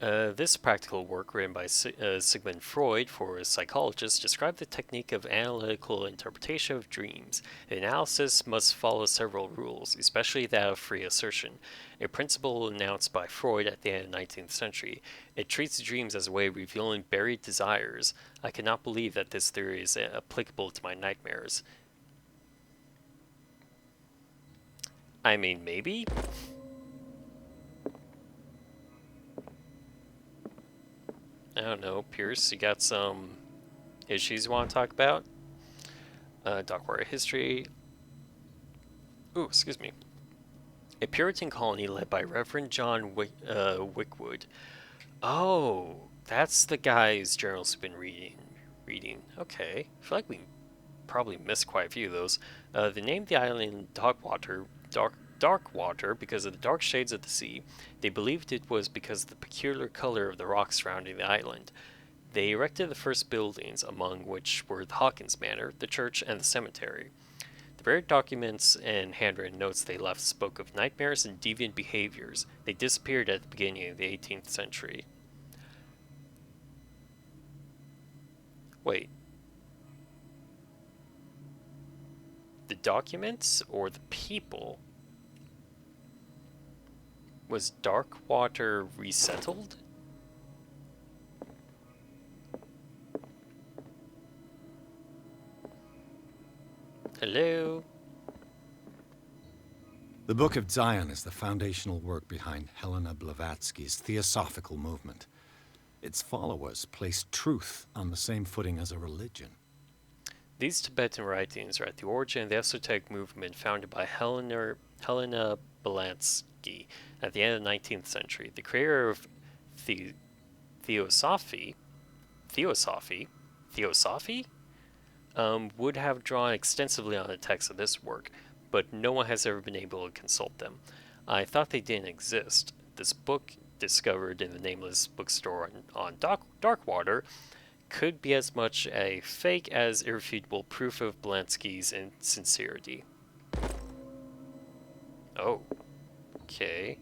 A: This practical work, written by Sigmund Freud for a psychologist, described the technique of analytical interpretation of dreams. The analysis must follow several rules, especially that of free assertion, a principle announced by Freud at the end of the 19th century. It treats dreams as a way of revealing buried desires. I cannot believe that this theory is applicable to my nightmares. I mean, maybe? I don't know, Pierce, you got some issues you want to talk about? Dark history. Ooh, excuse me. A Puritan colony led by Reverend John Wickwood. Oh, that's the guy's journals we've been reading. Okay, I feel like we probably missed quite a few of those. They named the island Dark Water because of the dark shades of the sea. They believed it was because of the peculiar color of the rocks surrounding the island. They erected the first buildings, among which were the Hawkins Manor, the church, and the cemetery. The very documents and handwritten notes they left spoke of nightmares and deviant behaviors. They disappeared at the beginning of the 18th century. Wait. The documents or the people? Was Darkwater resettled? Hello?
C: The Book of Zion is the foundational work behind Helena Blavatsky's Theosophical movement. Its followers placed truth on the same footing as a religion. These Tibetan writings are at the origin of the esoteric movement founded by Helena Blavatsky at the end of the 19th century. The creator of Theosophy would have drawn extensively on the text of this work,
A: but no one has ever been able to consult them. I thought they didn't exist. This book, discovered in the Nameless Bookstore on Darkwater, could be as much a fake as irrefutable proof of Blansky's insincerity. Oh, okay.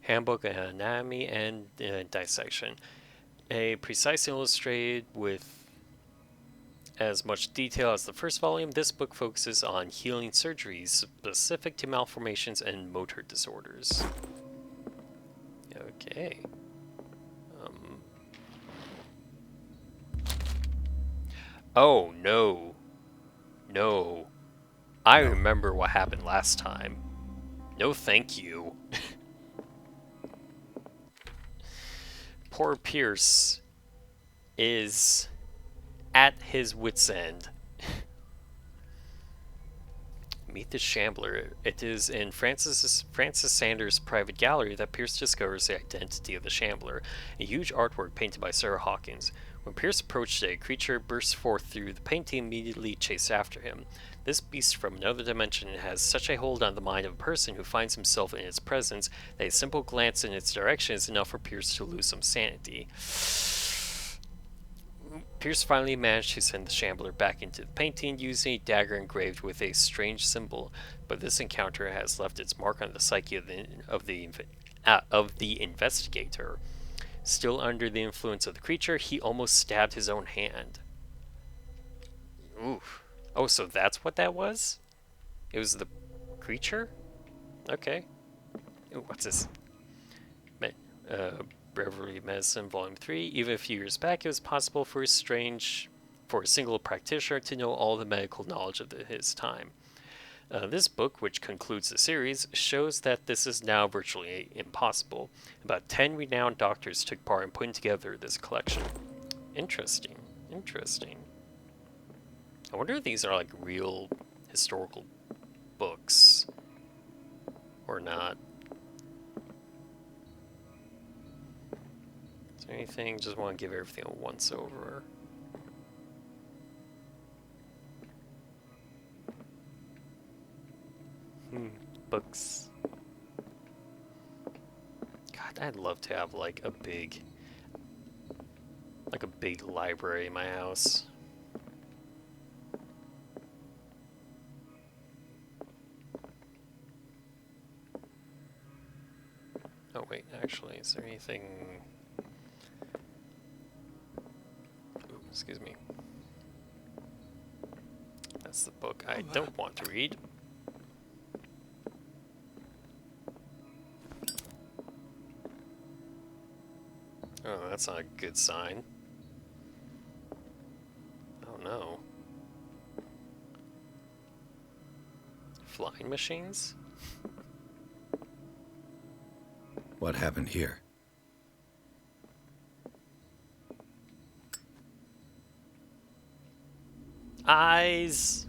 A: Handbook of Anatomy and Dissection. A precise illustrated with as much detail as the first volume, this book focuses on healing surgeries specific to malformations and motor disorders. Okay. Oh, no. No. I remember what happened last time. No thank you. Poor Pierce is at his wit's end. Meet the Shambler. It is in Francis Sanders' private gallery that Pierce discovers the identity of the Shambler, a huge artwork painted by Sarah Hawkins. When Pierce approached it, a creature bursts forth through the painting and immediately chased after him. This beast from another dimension has such a hold on the mind of a person who finds himself in its presence that a simple glance in its direction is enough for Pierce to lose some sanity. Pierce finally managed to send the Shambler back into the painting using a dagger engraved with a strange symbol, but this encounter has left its mark on the psyche of the investigator. Still under the influence of the creature, he almost stabbed his own hand. Oof. Oh, so that's what that was? It was the creature? Okay. Ooh, what's this? Beverly Medicine, Volume 3. Even a few years back, it was possible for a single practitioner to know all the medical knowledge of his time. This book, which concludes the series, shows that this is now virtually impossible. About 10 renowned doctors took part in putting together this collection. Interesting. Interesting. I wonder if these are like real historical books or not. Is there anything? Just want to give everything a once over. Books. God, I'd love to have like a big library in my house. Oh wait, actually, is there anything? Ooh, excuse me. That's the book I don't want to read. Oh, that's not a good sign. Oh no. Flying machines?
C: What happened here?
A: Eyes!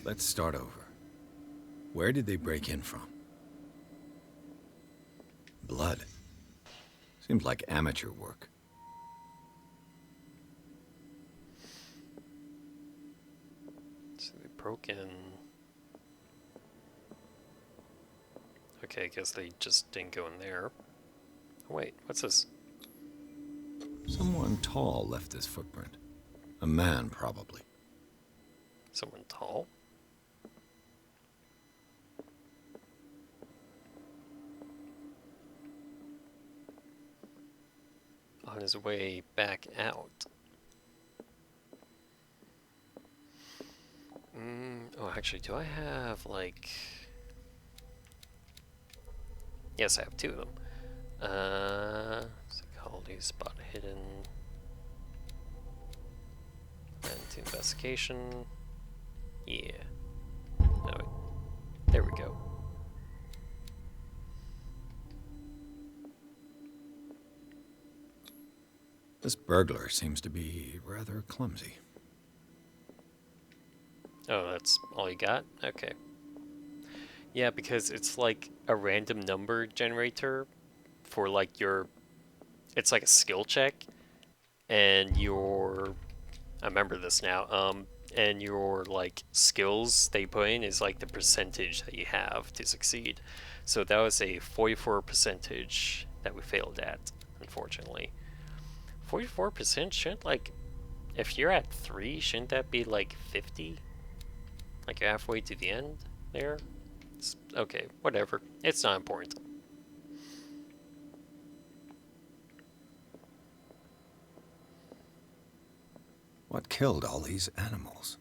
C: Let's start over. Where did they break in from? Blood. Seems like amateur work.
A: So they broke in. Okay, I guess they just didn't go in there. Oh, wait, what's this?
C: Someone tall left this footprint. A man, probably.
A: Someone tall? On his way back out. Oh, actually, do I have, like... Yes, I have two of them. Psychology, spot hidden. And to investigation. Yeah. No, wait. There we go.
C: This burglar seems to be rather clumsy.
A: Oh, that's all you got? Okay. Yeah, because it's like a random number generator for like your, it's like a skill check, and your, I remember this now, and your like skills they put in is like the percentage that you have to succeed. So that was a 44 percentage that we failed at, unfortunately. 44% shouldn't like, if you're at 3, shouldn't that be like 50? Like you're halfway to the end there? Okay, whatever. It's not important.
C: What killed all these animals?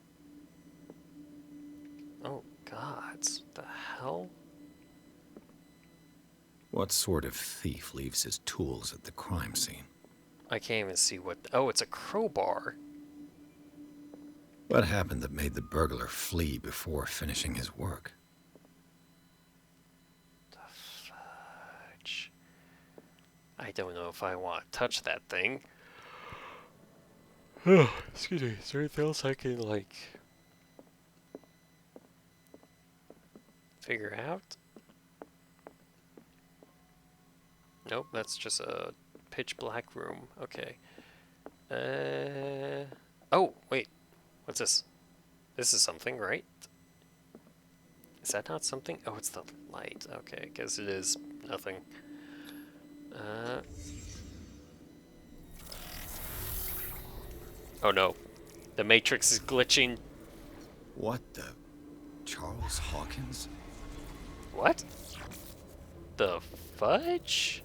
A: Oh, gods. The hell?
C: What sort of thief leaves his tools at the crime scene?
A: I can't even see what... Oh, it's a crowbar.
C: What happened that made the burglar flee before finishing his work?
A: The fudge. I don't know if I want to touch that thing. Excuse me. Is there anything else I can, like... figure out? Nope, that's just a pitch black room. Okay. Oh, wait. What's this? This is something, right? Is that not something? Oh, it's the light. Okay, I guess it is nothing. Oh no. The Matrix is glitching.
C: What the... Charles Hawkins?
A: What? The fudge?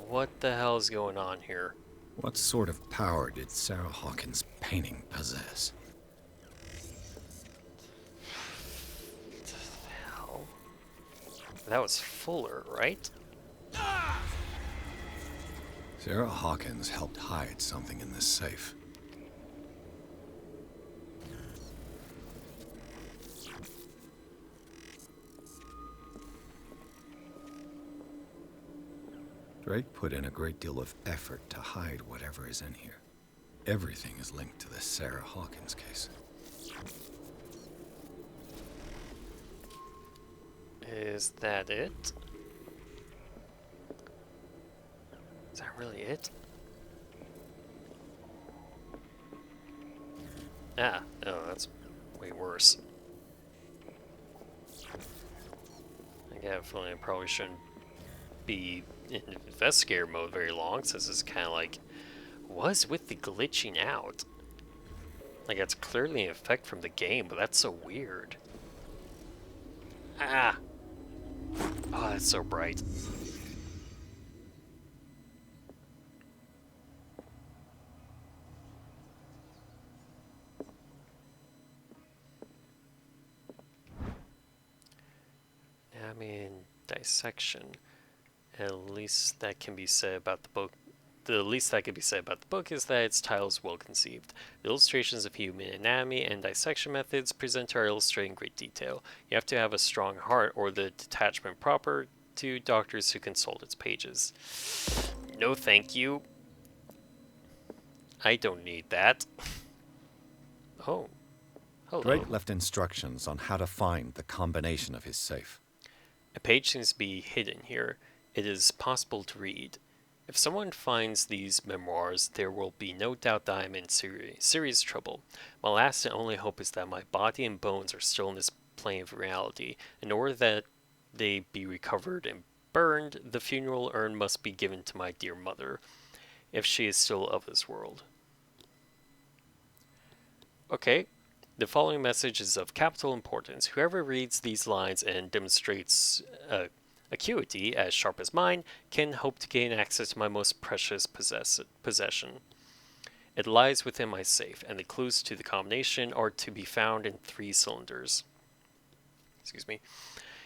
A: What the hell is going on here?
C: What sort of power did Sarah Hawkins' painting possess?
A: Hell. That was Fuller, right?
C: Sarah Hawkins helped hide something in this safe. Drake put in a great deal of effort to hide whatever is in here. Everything is linked to the Sarah Hawkins case.
A: Is that it? Is that really it? Ah, no, that's way worse. I get a feeling I probably shouldn't be in investigator mode very long, since it's kind of like, what's with the glitching out? Like, that's clearly an effect from the game, but that's so weird. Ah! Oh, that's so bright. I mean, dissection. At least that can be said about the book. The least that can be said about the book is that its title is well conceived. The illustrations of human anatomy and dissection methods presented are illustrated in great detail. You have to have a strong heart or the detachment proper to doctors who consult its pages. No thank you. I don't need that. Oh, hello.
C: Drake left instructions on how to find the combination of his safe.
A: A page seems to be hidden here. It is possible to read. If someone finds these memoirs, there will be no doubt that I am in serious trouble. My last and only hope is that my body and bones are still in this plane of reality. In order that they be recovered and burned, the funeral urn must be given to my dear mother, if she is still of this world. Okay, the following message is of capital importance. Whoever reads these lines and demonstrates acuity as sharp as mine can hope to gain access to my most precious possession. It lies within my safe, and the clues to the combination are to be found in 3 cylinders. Excuse me.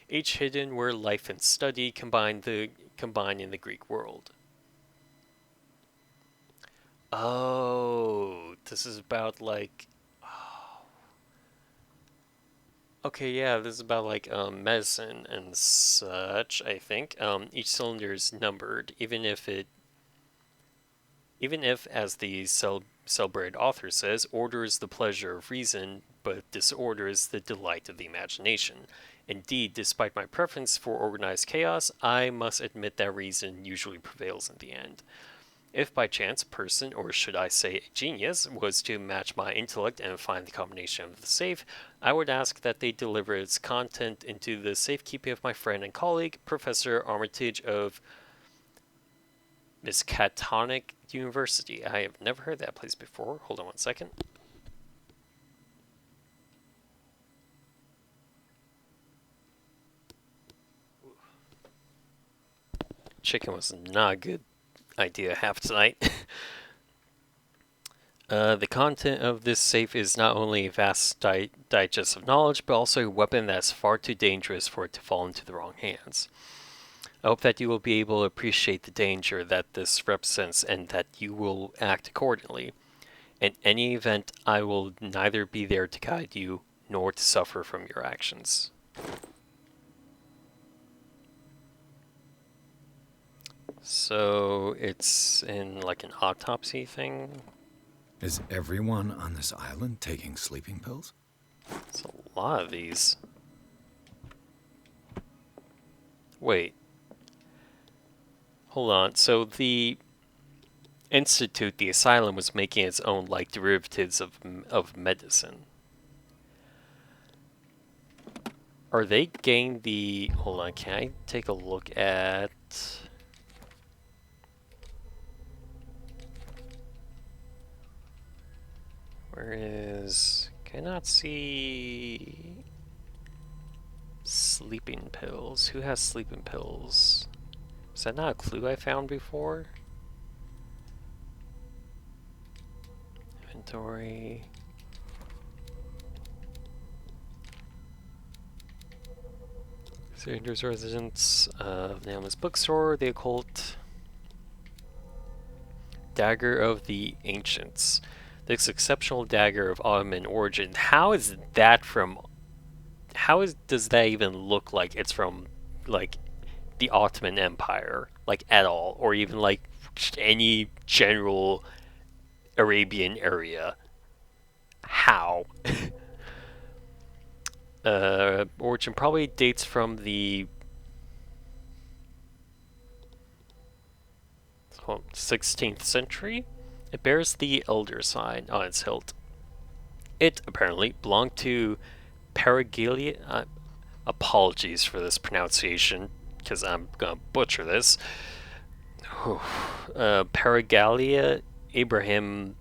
A: Each hidden where life and study combine in the Greek world. Oh, this is about like... Okay, yeah, this is about like medicine and such, I think. Each cylinder is numbered, even if Even if, as the celebrated author says, order is the pleasure of reason, but disorder is the delight of the imagination. Indeed, despite my preference for organized chaos, I must admit that reason usually prevails in the end. If by chance a person, or should I say a genius, was to match my intellect and find the combination of the safe, I would ask that they deliver its content into the safekeeping of my friend and colleague, Professor Armitage of Miskatonic University. I have never heard that place before. Hold on one second. Chicken was not a good idea half tonight. The content of this safe is not only a vast digest of knowledge, but also a weapon that's far too dangerous for it to fall into the wrong hands. I hope that you will be able to appreciate the danger that this represents and that you will act accordingly. In any event, I will neither be there to guide you nor to suffer from your actions. So it's in like an autopsy thing?
C: Is everyone on this island taking sleeping pills?
A: It's a lot of these. Wait. Hold on. So the institute, the asylum, was making its own like derivatives of medicine. Are they getting the... Hold on, can I take a look at... Where is... Cannot see... Sleeping pills. Who has sleeping pills? Is that not a clue I found before? Inventory... Sanders residence of Namless Bookstore, the occult dagger of the ancients. This exceptional dagger of Ottoman origin. How is that from? Does that even look like it's from like the Ottoman Empire, like at all, or even like any general Arabian area? How? Origin probably dates from the 16th century. It bears the elder sign on its hilt. It apparently belonged to Perigalia. Apologies for this pronunciation, because I'm gonna butcher this. Perigalia Abraham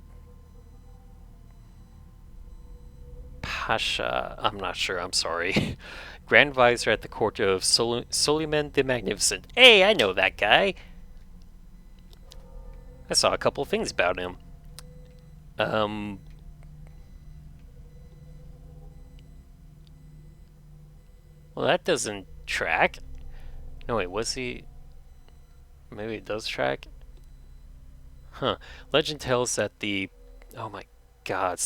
A: Pasha, I'm not sure, I'm sorry. Grand Vizier at the court of Suleiman the Magnificent. Hey, I know that guy. I saw a couple things about him. Well, that doesn't track. No, wait, was he... Maybe it does track? Huh. Legend tells that the... Oh my god.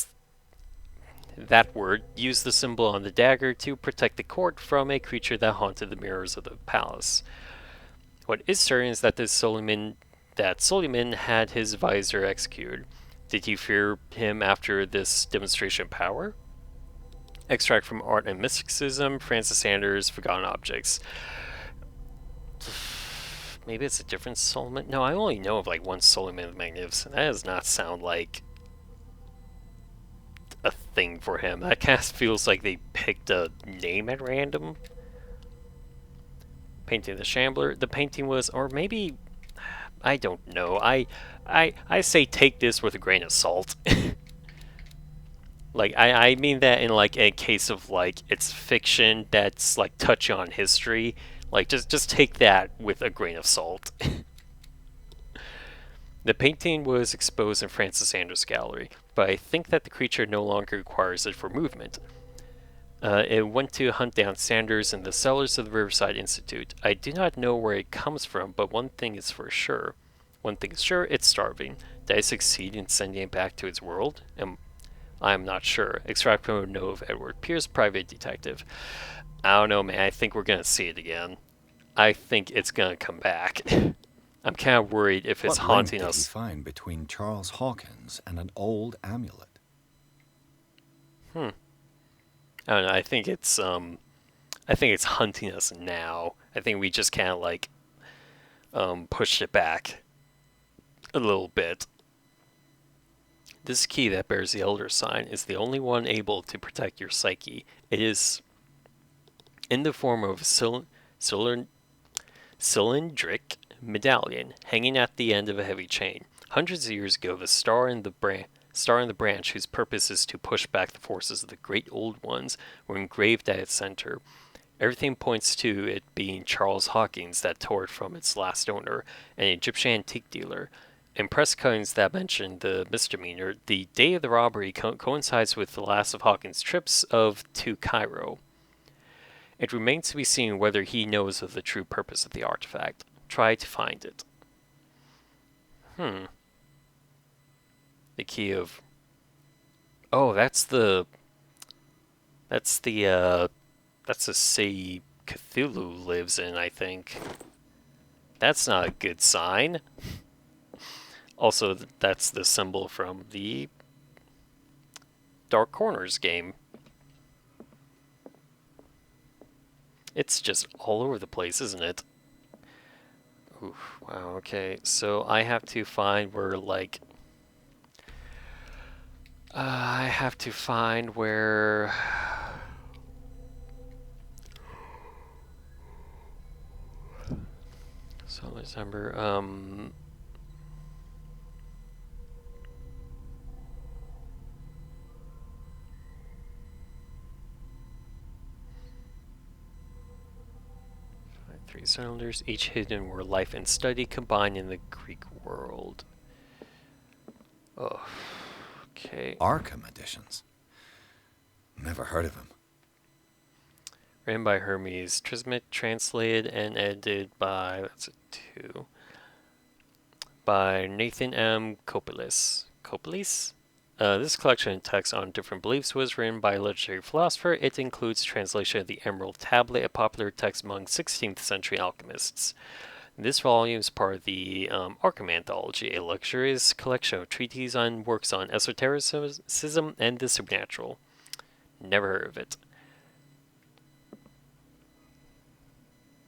A: That word used the symbol on the dagger to protect the court from a creature that haunted the mirrors of the palace. What is certain is that Suleiman had his vizier executed. Did he fear him after this demonstration of power? Extract from Art and Mysticism, Francis Sanders, Forgotten Objects. Maybe it's a different Suleiman? No, I only know of like one Suleiman the Magnificent. That does not sound like a thing for him. That cast feels like they picked a name at random. Painting the Shambler. The painting was, or maybe, I don't know. I say take this with a grain of salt. Like, I mean that in like a case of like it's fiction that's like touching on history. Like just take that with a grain of salt. The painting was exposed in Francis Sanders' gallery, but I think that the creature no longer requires it for movement. It went to hunt down Sanders in the cellars of the Riverside Institute. I do not know where it comes from, but one thing is for sure. One thing is sure, it's starving. Did I succeed in sending it back to its world? I'm not sure. Extract from a note of Edward Pierce, private detective. I don't know, man. I think we're going to see it again. I think it's going to come back. I'm kind of worried if it's
C: what
A: haunting
C: link did
A: us.
C: he find between Charles Hawkins and an old amulet?
A: I don't know. I think it's hunting us now. I think we just kind of like pushed it back a little bit. This key that bears the Elder Sign is the only one able to protect your psyche. It is in the form of a cylindric medallion hanging at the end of a heavy chain. Hundreds of years ago, the star in the branch, whose purpose is to push back the forces of the great old ones, were engraved at its center. Everything points to it being Charles Hawkins that tore it from its last owner, an Egyptian antique dealer. In press cuttings that mention the misdemeanor, the day of the robbery coincides with the last of Hawkins' trips to Cairo. It remains to be seen whether he knows of the true purpose of the artifact. Try to find it. The key of... Oh, that's the city Cthulhu lives in, I think. That's not a good sign. Also, that's the symbol from the Dark Corners game. It's just all over the place, isn't it? Oof, wow, okay. So I have to find where, like... I have to find where... So, December, three cylinders, each hidden where life and study combine in the Greek world. Oh, okay.
C: Arkham editions. Never heard of him.
A: Written by Hermes Trismet, translated and edited by, that's a 2, by Nathan M. Kopelis. This collection of texts on different beliefs was written by a legendary philosopher. It includes translation of the Emerald Tablet, a popular text among 16th century alchemists. This volume is part of the Arkham Anthology, a luxurious collection of treatises on works on esotericism and the supernatural. Never heard of it.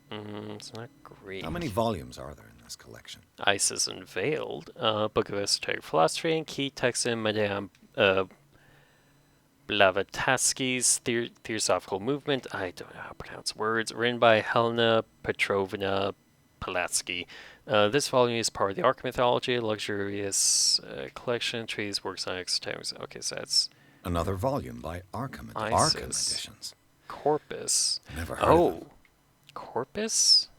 A: It's not great.
C: How many volumes are there in this collection?
A: Isis Unveiled, Book of Esoteric Philosophy, and key texts in Madame Blavatsky's Theosophical Movement. I don't know how to pronounce words. Written by Helena Petrovna Pulaski. This volume is part of the Arkham Mythology, a luxurious collection of trees, works on esoterics. Okay, so that's...
C: Another volume by Arkham Editions.
A: Corpus.
C: Never heard of them.
A: Corpus?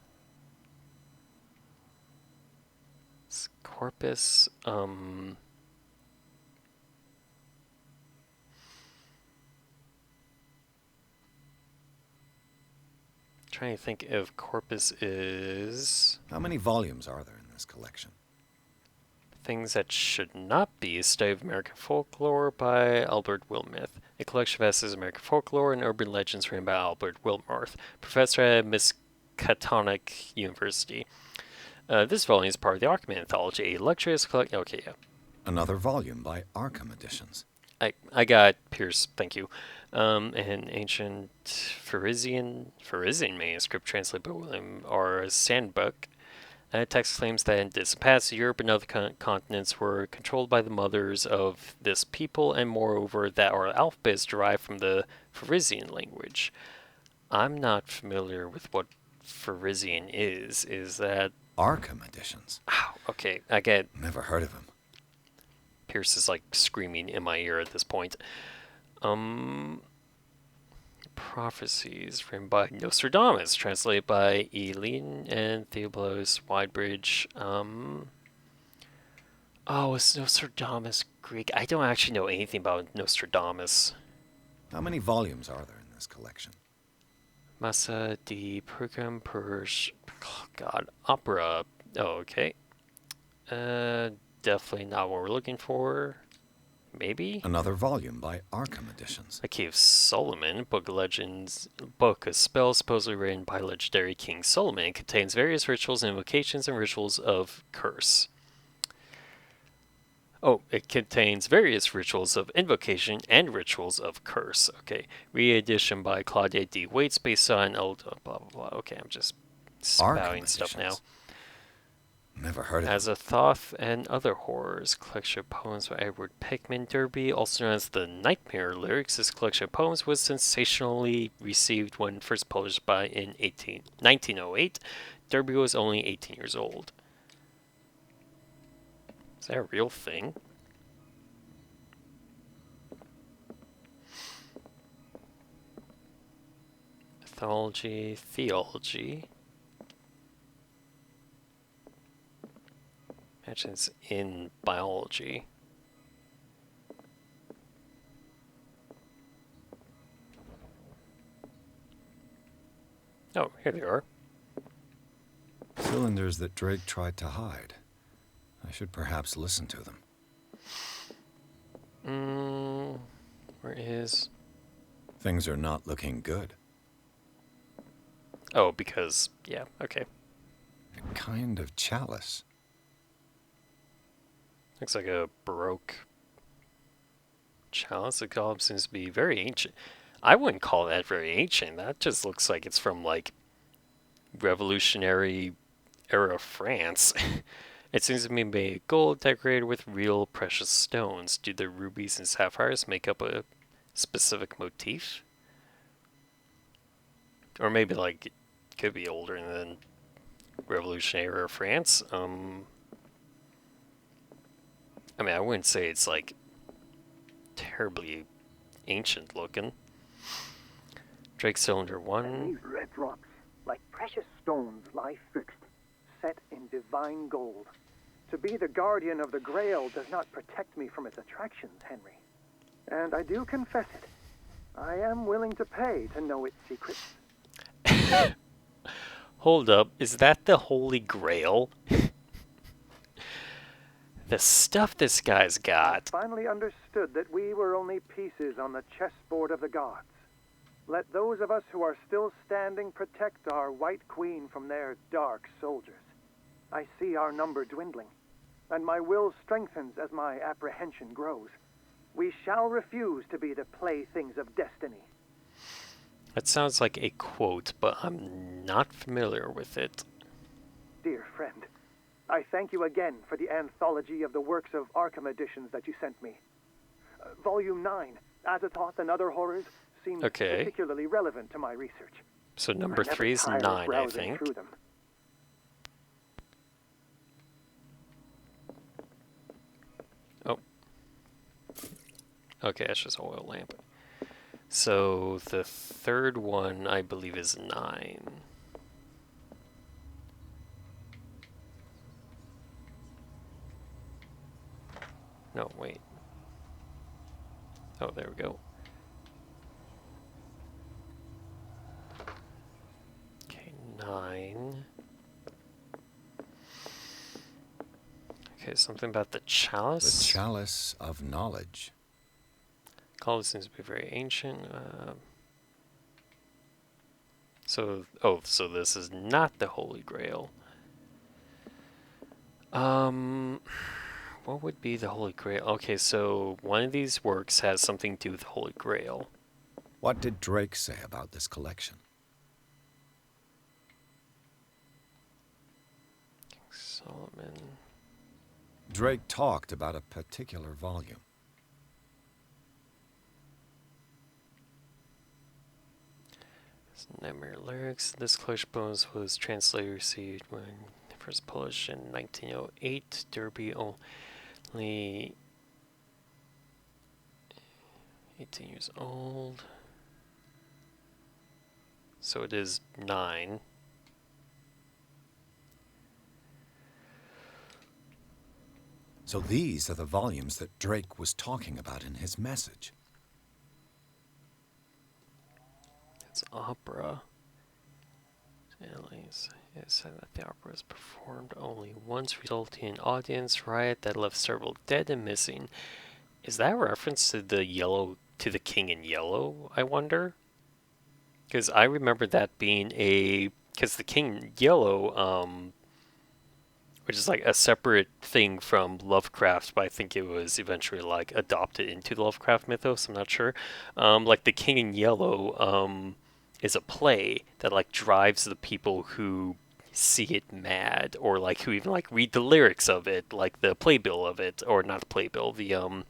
A: Corpus, trying to think if Corpus is...
C: How many volumes are there in this collection?
A: Things That Should Not Be, a Study of American Folklore by Albert Wilmoth. A collection of essays of American folklore and urban legends written by Albert Wilmoth, professor at Miskatonic University. This volume is part of the Arkham Anthology, a luxurious collection... Okay, yeah.
C: Another volume by Arkham Editions.
A: I got Pierce, thank you. An ancient Pharisian manuscript translated by William R. Sandbuck. Text claims that in distant past, Europe and other continents were controlled by the mothers of this people, and moreover, that our alphabet is derived from the Pharisian language. I'm not familiar with what Pharisian is. Is that...
C: Arkham Editions.
A: Ow, okay, I get...
C: Never heard of him.
A: Pierce is like screaming in my ear at this point. Prophecies written by Nostradamus, translated by Eileen and Theoblos Widebridge. Oh, is Nostradamus Greek? I don't actually know anything about Nostradamus.
C: How many volumes are there in this collection?
A: Massa di Program Persh. Oh, God. Opera. Oh, okay. Definitely not what we're looking for. Maybe?
C: Another volume by Arkham Editions.
A: A Key of Solomon, book of spells supposedly written by legendary King Solomon. It contains various rituals, invocations, and rituals of curse. Oh, it contains various rituals of invocation and rituals of curse. Okay. Re-edition by Claudia D. Waits based on old blah, blah, blah. Okay, I'm just spouting stuff now.
C: Never heard of it.
A: As a Thoth and Other Horrors, collection of poems by Edward Pickman Derby, also known as the Nightmare Lyrics. This collection of poems was sensationally received when first published in 1908. Derby was only 18 years old. Is that a real thing? Theology. Imagine it's in biology. Oh, here they are.
C: Cylinders that Drake tried to hide. I should perhaps listen to them.
A: Where is...
C: Things are not looking good.
A: Oh, because... yeah, okay.
C: A kind of chalice.
A: Looks like a Baroque chalice. The column seems to be very ancient. I wouldn't call that very ancient. That just looks like it's from, like, Revolutionary era France. It seems to be made of gold decorated with real precious stones. Do the rubies and sapphires make up a specific motif? Or maybe, like, it could be older than Revolutionary era France. I mean, I wouldn't say it's, like, terribly ancient looking. Drake Cylinder 1.
E: And these red rocks, like precious stones, lie fixed, set in divine gold. To be the guardian of the Grail does not protect me from its attractions, Henry. And I do confess it. I am willing to pay to know its secrets.
A: Hold up, is that the Holy Grail? The stuff this guy's got.
E: Finally understood that we were only pieces on the chessboard of the gods. Let those of us who are still standing protect our White Queen from their dark soldiers. I see our number dwindling, and my will strengthens as my apprehension grows. We shall refuse to be the playthings of destiny.
A: That sounds like a quote, but I'm not familiar with it.
E: Dear friend, I thank you again for the anthology of the works of Arkham editions that you sent me. Volume 9, Azathoth and Other Horrors, seems particularly relevant to my research.
A: So number 3 is 9, I think. Oh. Okay, that's just an oil lamp. So the third one, I believe, is 9. No, wait. Oh, there we go. Okay, 9. Okay, something about the chalice.
C: The chalice of knowledge.
A: Color seems to be very ancient. So this is not the Holy Grail. What would be the Holy Grail? Okay, so one of these works has something to do with the Holy Grail.
C: What did Drake say about this collection?
A: King Solomon.
C: Drake talked about a particular volume.
A: Nightmare Lyrics. This collection of poems was translated received when first published in 1908. Derby only 18 years old. So it is 9.
C: So these are the volumes that Drake was talking about in his message.
A: It's opera. It said that the opera was performed only once, resulting in an audience riot that left several dead and missing. Is that a reference to the King in Yellow, I wonder? Because I remember that being because the King in Yellow, which is like a separate thing from Lovecraft, but I think it was eventually like adopted into the Lovecraft mythos. I'm not sure. Like the King in Yellow, is a play that like drives the people who see it mad, or like who even like read the lyrics of it, like the playbill of it, or not the playbill, the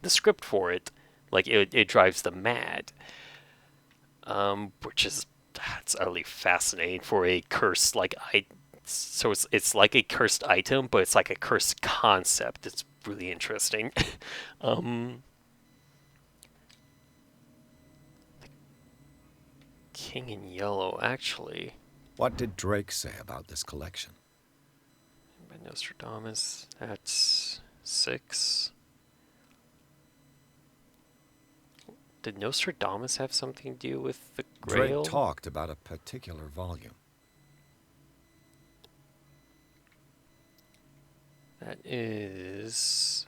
A: script for it. Like it drives them mad, which is that's utterly fascinating for a curse like so it's like a cursed item, but it's like a cursed concept. It's really interesting. um, King in Yellow, actually.
C: What did Drake say about this collection?
A: By Nostradamus, that's 6. Did Nostradamus have something to do with the Grail?
C: Drake talked about a particular volume.
A: That is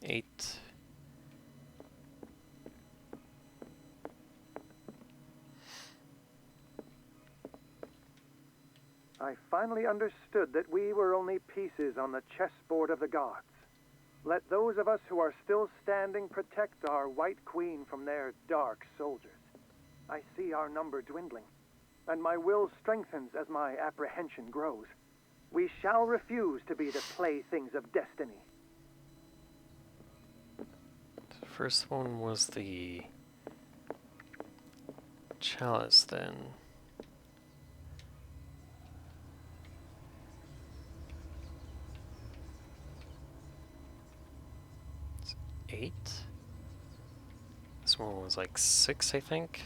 A: 8.
F: I finally understood that we were only pieces on the chessboard of the gods. Let those of us who are still standing protect our White Queen from their dark soldiers. I see our number dwindling, and my will strengthens as my apprehension grows. We shall refuse to be the playthings of destiny.
A: The first one was the chalice, then. It's 8. This one was like 6, I think.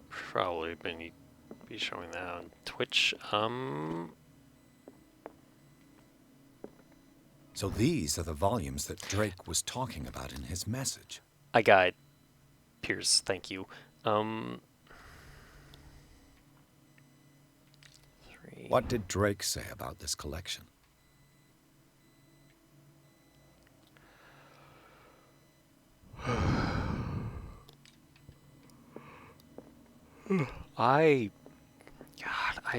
A: Probably be showing that on Twitch.
C: So these are the volumes that Drake was talking about in his message.
A: I got it, Pierce. Thank you. 3.
C: What did Drake say about this collection?
A: I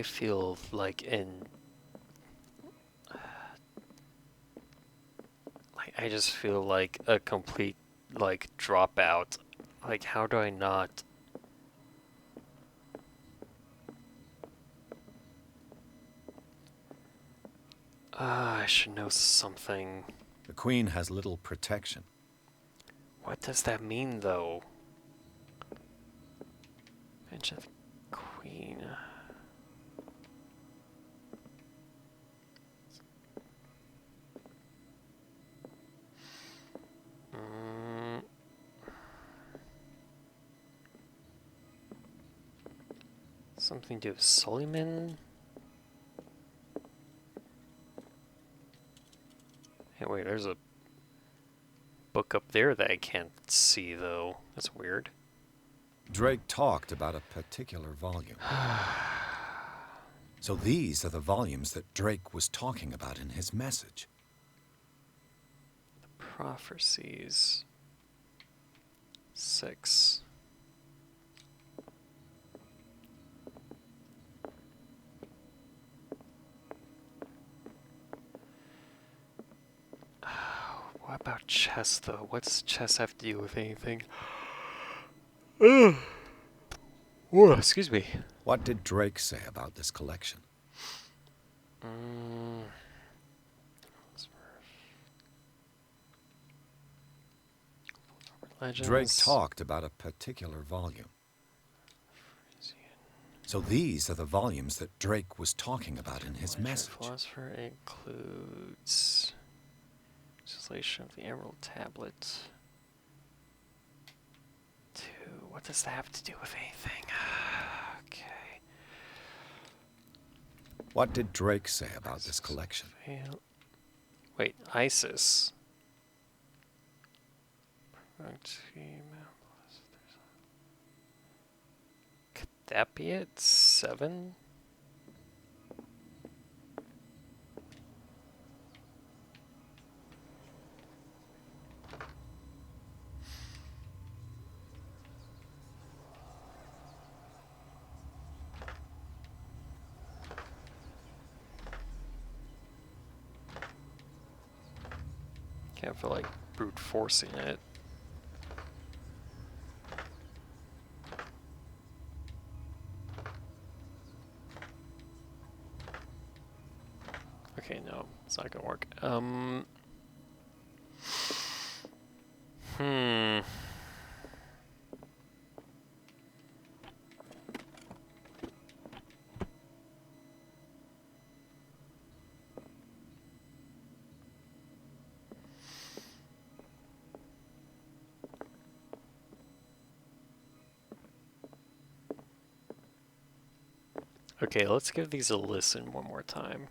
A: feel like I just feel like a complete like dropout. Like, how do I not? I should know something.
C: The Queen has little protection.
A: What does that mean, though? Bench of the Queen. Something to do with Suleiman? Hey, wait, there's a book up there that I can't see, though. That's weird.
C: Drake talked about a particular volume. So these are the volumes that Drake was talking about in his message.
A: The Prophecies. 6. What about chess, though? What does chess have to do with anything? Excuse me.
C: What did Drake say about this collection?
A: Legends.
C: Drake talked about a particular volume. So these are the volumes that Drake was talking about in his message.
A: Philosopher includes translation of the Emerald Tablet. 2. What does that have to do with anything? Okay.
C: What did Drake say about this collection?
A: Wait, Isis. Could that be it? 7? Can't feel like brute forcing it. Okay, no, it's not gonna work. Okay, let's give these a listen one more time.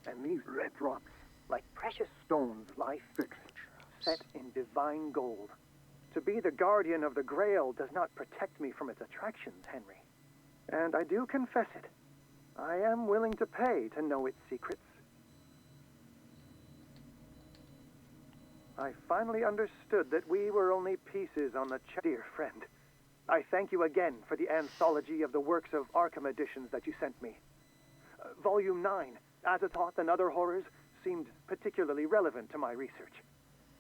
F: And these red drops, like precious stones, lie fixed, set in divine gold. To be the guardian of the Grail does not protect me from its attractions, Henry. And I do confess it. I am willing to pay to know its secrets. I finally understood that we were only pieces on the dear friend. I thank you again for the anthology of the works of Arkham editions that you sent me. Volume 9, Azathoth and Other Horrors, seemed particularly relevant to my research.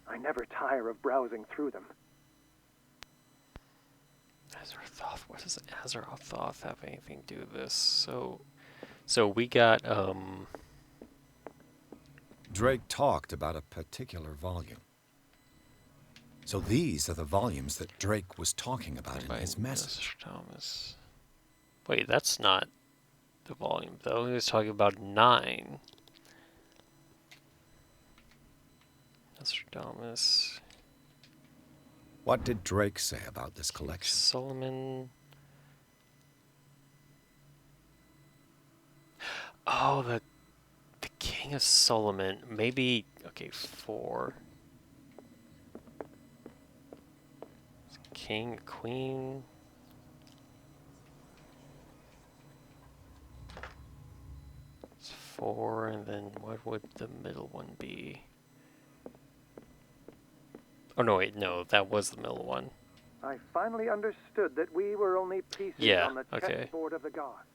F: I never tire of browsing through them.
A: Azathoth, what does Azathoth have anything to do with this? So we got,
C: Drake talked about a particular volume. So these are the volumes that Drake was talking about in his message.
A: Thomas. Wait, that's not the volume, though. He was talking about 9. Nostradamus.
C: What did Drake say about this collection?
A: Solomon. Oh, the King of Solomon. Maybe, okay, 4. King, Queen. It's 4, and then what would the middle one be? Oh, no, wait, no, that was the middle one.
F: I finally understood that we were only pieces on the chessboard of the gods.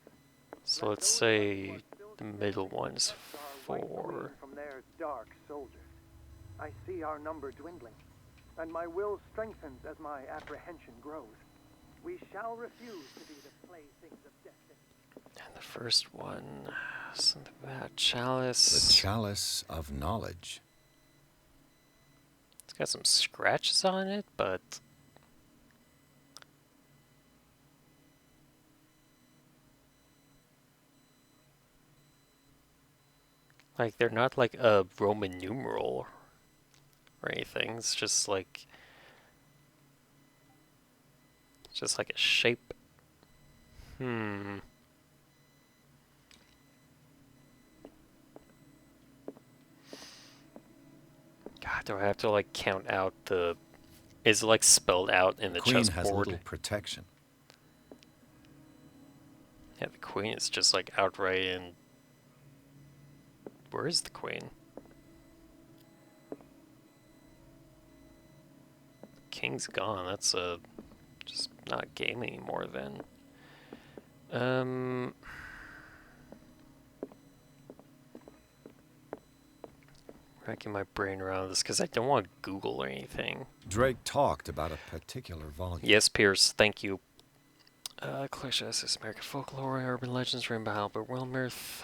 A: So let's say the middle one's 4.
F: From their dark soldiers. I see our number dwindling, and my will strengthens as my apprehension grows. We shall refuse to be the playthings of destiny.
A: And the first one, something about chalice.
C: The chalice of knowledge.
A: It's got some scratches on it, but like they're not like a Roman numeral or anything. It's just like a shape. God, do I have to like count out the? Is it like spelled out in the
C: Queen
A: chessboard?
C: has little protection.
A: Yeah, the queen is just like outright in. Where is the queen? King's gone. That's just not game anymore then. Racking my brain around this because I don't want to Google or anything.
C: Drake talked about a particular volume.
A: Yes, Pierce, thank you. Collection of American folklore, urban legends written by Albert Wilmerth.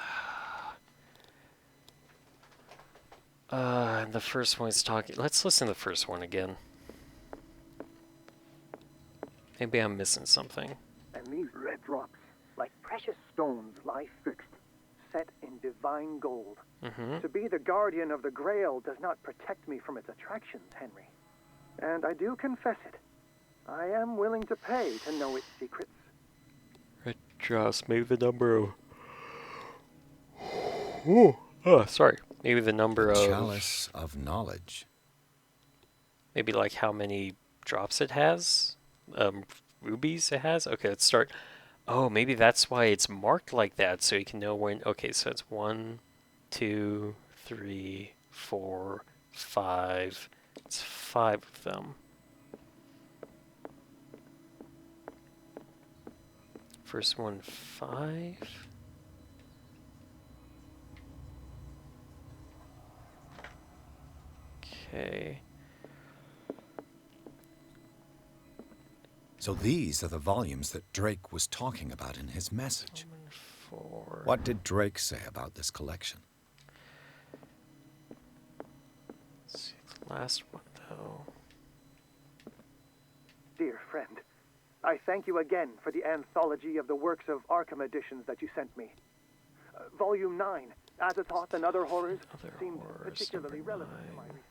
A: And the first one is talking. Let's listen to the first one again. Maybe I'm missing something.
F: And these red drops, like precious stones, lie fixed, set in divine gold. To be the guardian of the Grail does not protect me from its attractions, Henry. And I do confess it. I am willing to pay to know its secrets.
A: Red drops, maybe the number of... Oh, sorry. Maybe the number of...
C: Chalice of knowledge.
A: Maybe like how many drops it has? Rubies it has? Okay, let's start. Oh, maybe that's why it's marked like that, so you can know when. Okay, so it's 1, 2, 3, 4, 5. It's 5 of them. First one, 5. Okay.
C: So these are the volumes that Drake was talking about in his message.
A: 4.
C: What did Drake say about this collection?
A: Let's see the last one, though.
F: Dear friend, I thank you again for the anthology of the works of Arkham editions that you sent me. Volume 9, Azathoth and Other Horrors, seemed particularly relevant to my research.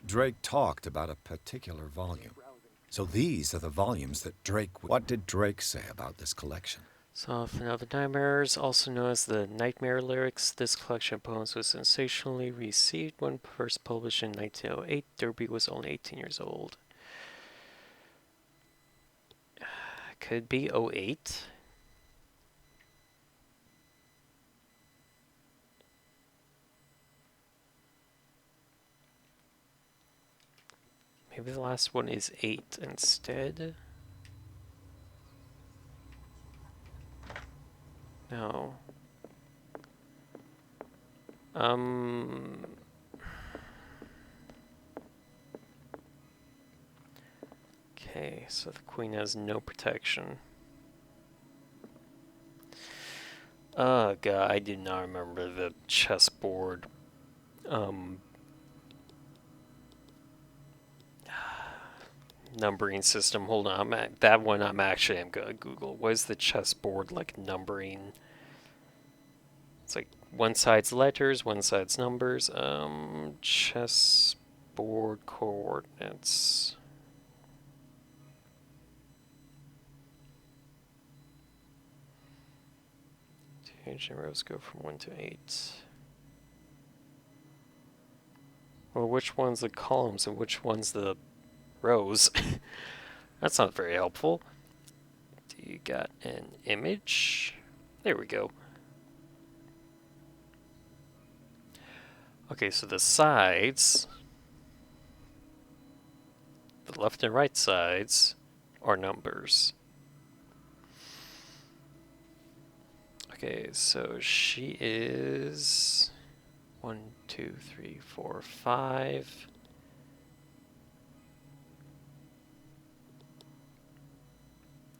C: Drake talked about a particular volume. So these are the volumes that Drake... What did Drake say about this collection?
A: Soft and Other Nightmares, also known as the Nightmare Lyrics. This collection of poems was sensationally received when first published in 1908. Derby was only 18 years old. Could be 08. Maybe the last one is 8 instead. No. Okay, so the queen has no protection. God, I do not remember the chessboard. Numbering system. Hold on, that one I'm gonna Google. What is the chessboard like numbering? It's like one side's letters, one side's numbers. Chessboard coordinates. Ancient rows go from 1 to 8. Well, which one's the columns and which one's the rows? That's not very helpful. Do you got an image? There we go. Okay, so the sides, the left and right sides, are numbers. Okay, so she is 1, 2, 3, 4, 5.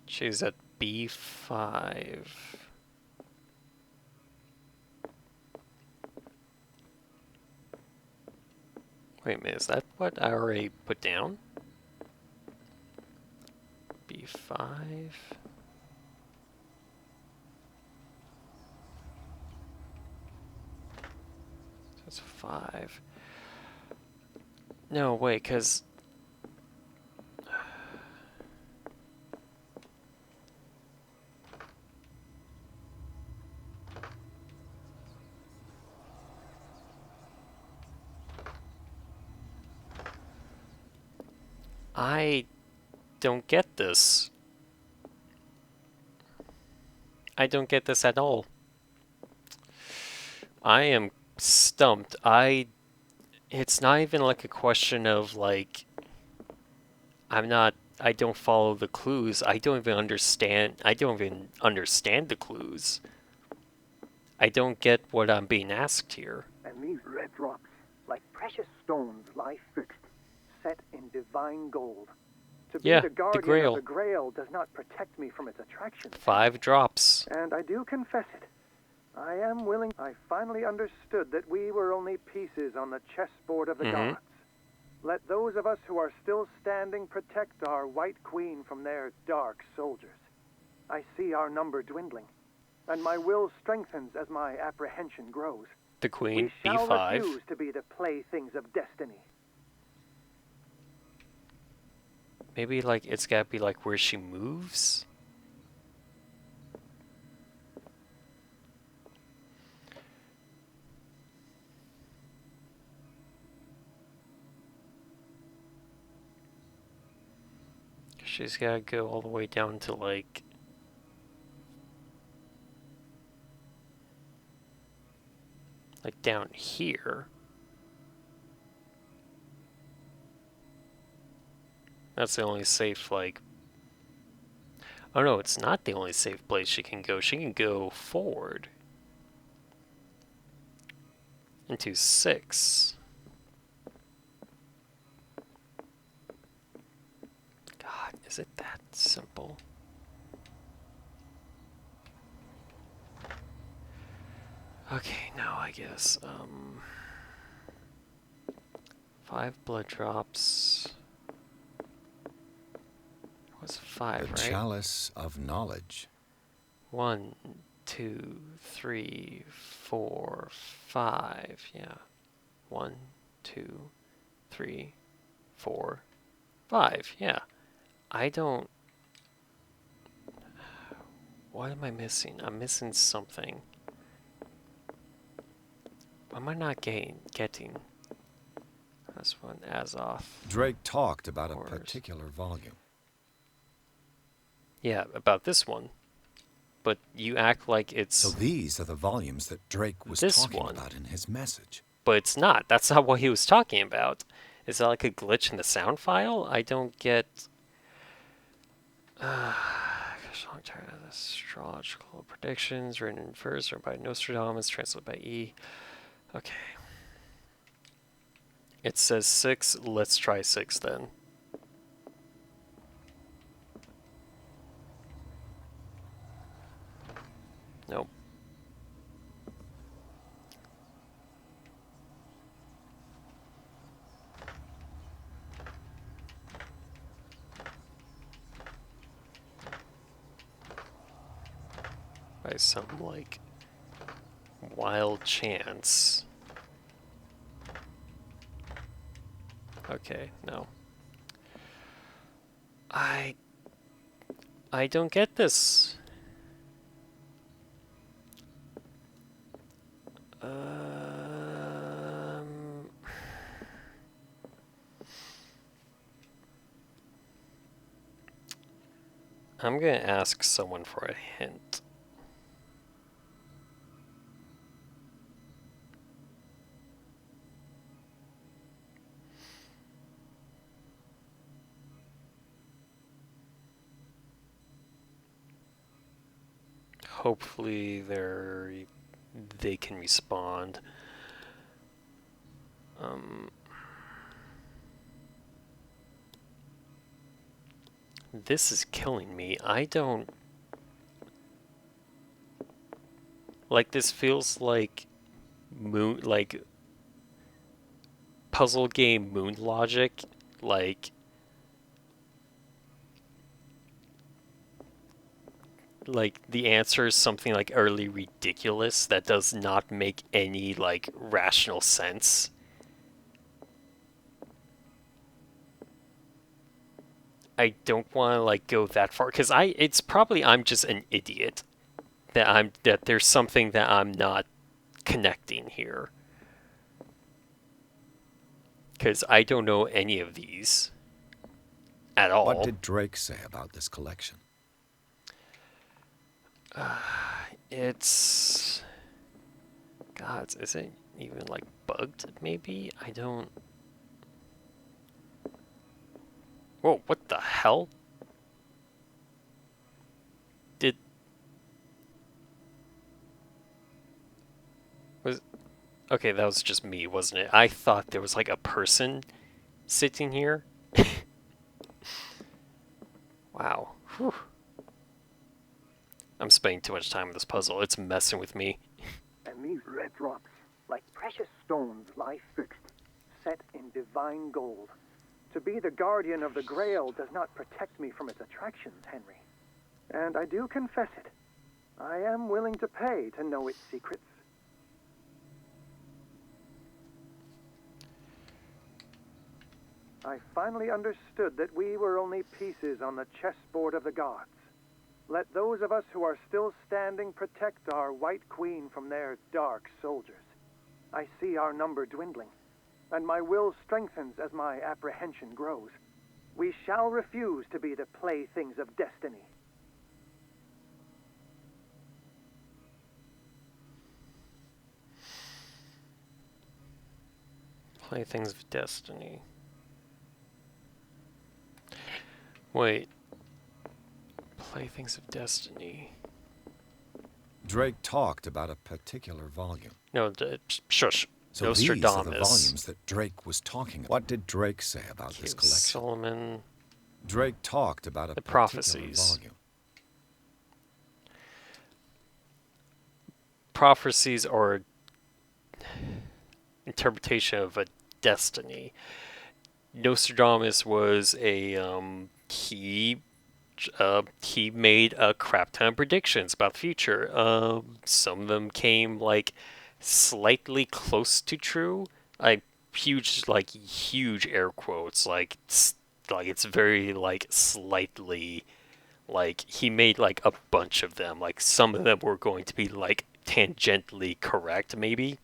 A: She's at B5. Wait a minute, is that what I already put down? B5. That's 5. No, wait, because... I don't get this. I don't get this at all. I am stumped. It's not even like a question of like, I don't follow the clues. I don't even understand the clues. I don't get what I'm being asked here.
F: And these red drops, like precious stones, lie fixed, set in divine gold. To be the guardian
A: Grail.
F: of the Grail does not protect me from its attraction.
A: 5 drops.
F: And I do confess it. I am willing. I finally understood that we were only pieces on the chessboard of the gods. Let those of us who are still standing protect our white queen from their dark soldiers. I see our number dwindling, and my will strengthens as my apprehension grows.
A: The queen,
F: we shall
A: B5.
F: refuse to be the playthings of destiny.
A: Maybe like it's gotta be like where she moves. She's gotta go all the way down to like... down here. That's the only safe, like... Oh no, it's not the only safe place she can go. She can go forward. Into 6. God, is it that simple? Okay, now I guess, 5 blood drops. It was 5, right?
C: The chalice of knowledge.
A: 1, 2, 3, 4, 5. Yeah. 1, 2, 3, 4, 5. Yeah. I don't... What am I missing? I'm missing something. What am I not getting? This one, Azoth.
C: Drake talked about a particular volume.
A: Yeah, about this one. But you act like it's...
C: So these are the volumes that Drake was talking about in his message.
A: But it's not. That's not what he was talking about. Is that like a glitch in the sound file? I don't get... Astrological predictions written in verse or by Nostradamus, translated by E. Okay. It says 6. Let's try 6 then. Nope. By some, like, wild chance. Okay, no. I don't get this. I'm gonna ask someone for a hint. Hopefully they can respond. This is killing me. I don't... Like, this feels like puzzle game moon logic. Like the answer is something like utterly ridiculous that does not make any like rational sense. I don't want to like go that far because it's probably I'm just an idiot that there's something that I'm not connecting here because I don't know any of these at all.
C: What did Drake say about this collection?
A: It's... God, is it even, like, bugged, maybe? I don't... Whoa, what the hell? Okay, that was just me, wasn't it? I thought there was, like, a person sitting here. Wow. Whew. I'm spending too much time with this puzzle. It's messing with me.
F: And these red drops, like precious stones, lie fixed, set in divine gold. To be the guardian of the Grail does not protect me from its attractions, Henry. And I do confess it. I am willing to pay to know its secrets. I finally understood that we were only pieces on the chessboard of the gods. Let those of us who are still standing protect our White Queen from their dark soldiers. I see our number dwindling, and my will strengthens as my apprehension grows. We shall refuse to be the playthings of destiny.
A: Playthings of Destiny. Wait. Playthings of Destiny.
C: Drake talked about a particular volume.
A: No, shush.
C: So
A: Nostradamus.
C: these are the volumes that Drake was talking about. What did Drake say about this collection?
A: Solomon.
C: Drake talked about a
A: The
C: particular
A: prophecies.
C: volume.
A: Prophecies are interpretation of a destiny. Nostradamus was a he made a crap ton of predictions about the future. Some of them came like slightly close to true. Huge air quotes. Like it's very like slightly. Like he made like a bunch of them. Like some of them were going to be like tangentially correct, maybe.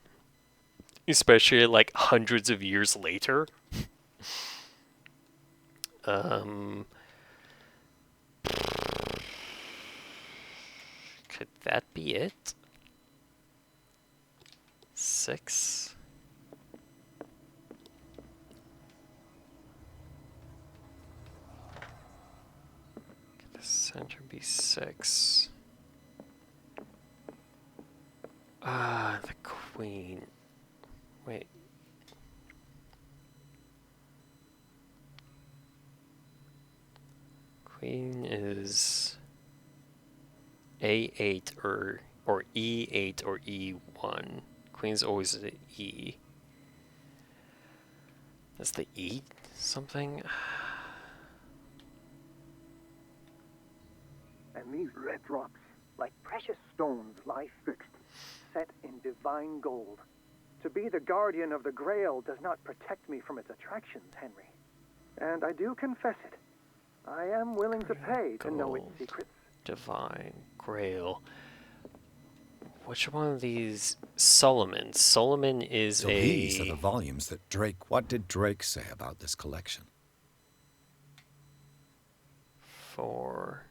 A: Especially like hundreds of years later. Could that be it? 6? Could the center be 6? The queen. Wait. Queen is A8 or E8 or E1. Queen's always an E. That's the E something?
F: And these red drops, like precious stones, lie fixed, set in divine gold. To be the guardian of the Grail does not protect me from its attractions, Henry. And I do confess it. I am willing to pay to know its secrets.
A: Divine Grail. Which one of these? Solomon. Solomon is
C: so these are the volumes that Drake... What did Drake say about this collection?
A: 4.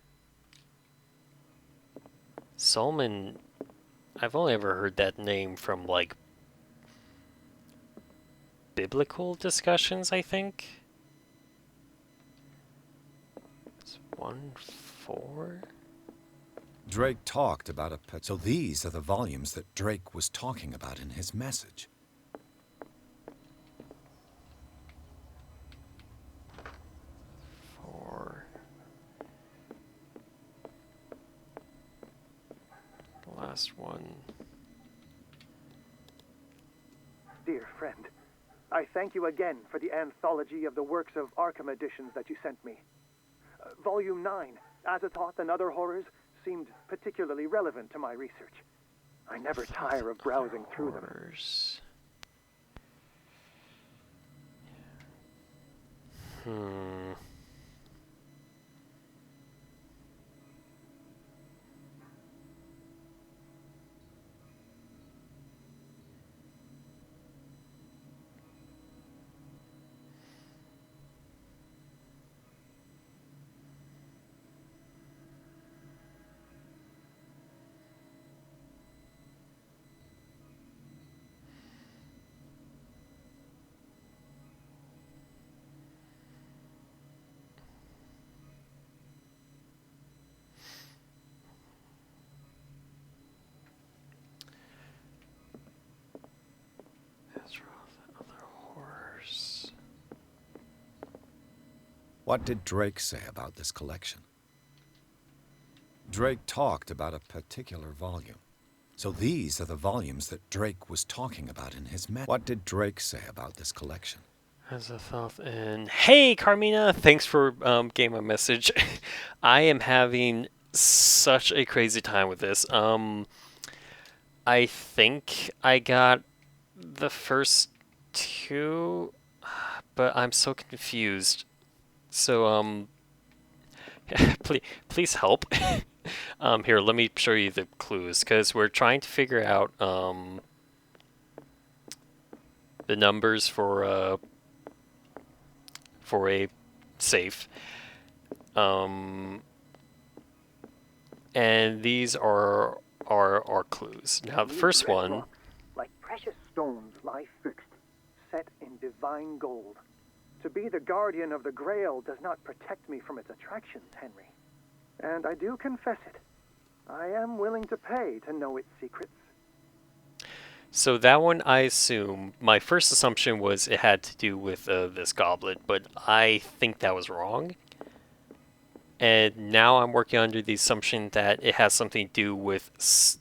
A: Solomon... I've only ever heard that name from, like, biblical discussions, I think. It's 1, 4...
C: Drake talked about a... So these are the volumes that Drake was talking about in his message.
A: The last one.
F: Dear friend, I thank you again for the anthology of the works of Arkham editions that you sent me. Volume 9, Azathoth and Other Horrors, seemed particularly relevant to my research. I never tire of browsing through them.
C: What did Drake say about this collection? Drake talked about a particular volume. So these are the volumes that Drake was talking about in his message. What did Drake say about this collection?
A: Azathoth and... Hey, Carmina! Thanks for getting my message. I am having such a crazy time with this. I think I got the first 2, but I'm so confused. So, please help. Here, let me show you the clues, because we're trying to figure out the numbers for a safe. And these are our clues. Now the first
F: Red
A: one.
F: rocks, like precious stones, lie fixed, set in divine gold. To be the guardian of the Grail does not protect me from its attractions, Henry. And I do confess it. I am willing to pay to know its secrets.
A: So that one, I assume, my first assumption was it had to do with this goblet, but I think that was wrong. And now I'm working under the assumption that it has something to do with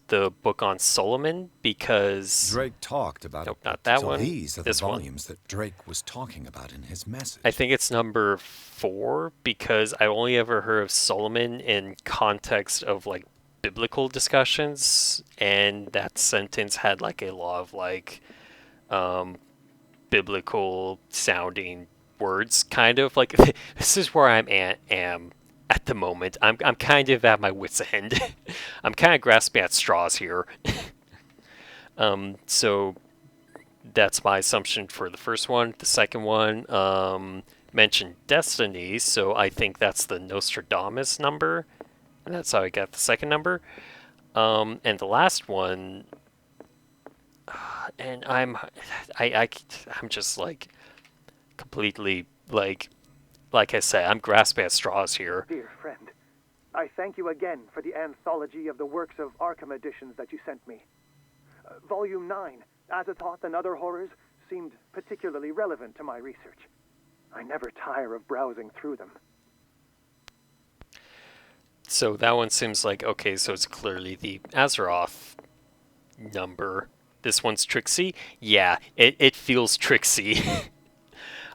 A: the book on Solomon, because...
C: Drake talked about
A: nope,
C: it.
A: not that
C: so
A: one.
C: These are the
A: this
C: volumes that Drake was talking about in his message.
A: I think it's number 4, because I only ever heard of Solomon in context of, like, biblical discussions, and that sentence had like a lot of like biblical sounding words, kind of like this is where am at the moment. I'm kind of at my wit's end. I'm kind of grasping at straws here. So that's my assumption for the first one. The second one mentioned destiny, so I think that's the Nostradamus number. And that's how I got the second number. And the last one, and I'm just like completely like I said, I'm grasping at straws here.
F: Dear friend, I thank you again for the anthology of the works of Arkham editions that you sent me. Volume 9, Azathoth and Other Horrors, seemed particularly relevant to my research. I never tire of browsing through them.
A: So that one seems like, okay, so it's clearly the Azeroth number. This one's Trixie? Yeah, it feels Trixie.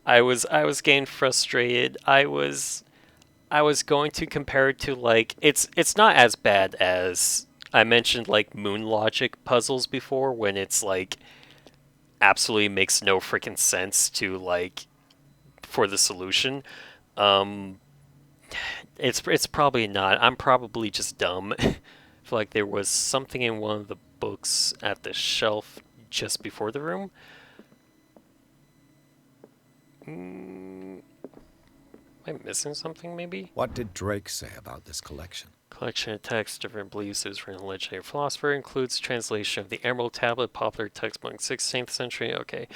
A: I was getting frustrated. I was going to compare it to, like, it's not as bad as I mentioned, like, moon logic puzzles before, when it's like absolutely makes no freaking sense to, like, for the solution. It's probably not. I'm probably just dumb. I feel like there was something in one of the books at the shelf just before the room. Am I missing something, maybe?
C: What did Drake say about this collection?
A: Collection of texts, different beliefs is written legendary philosopher, includes translation of the Emerald Tablet, popular textbook 16th century. Okay.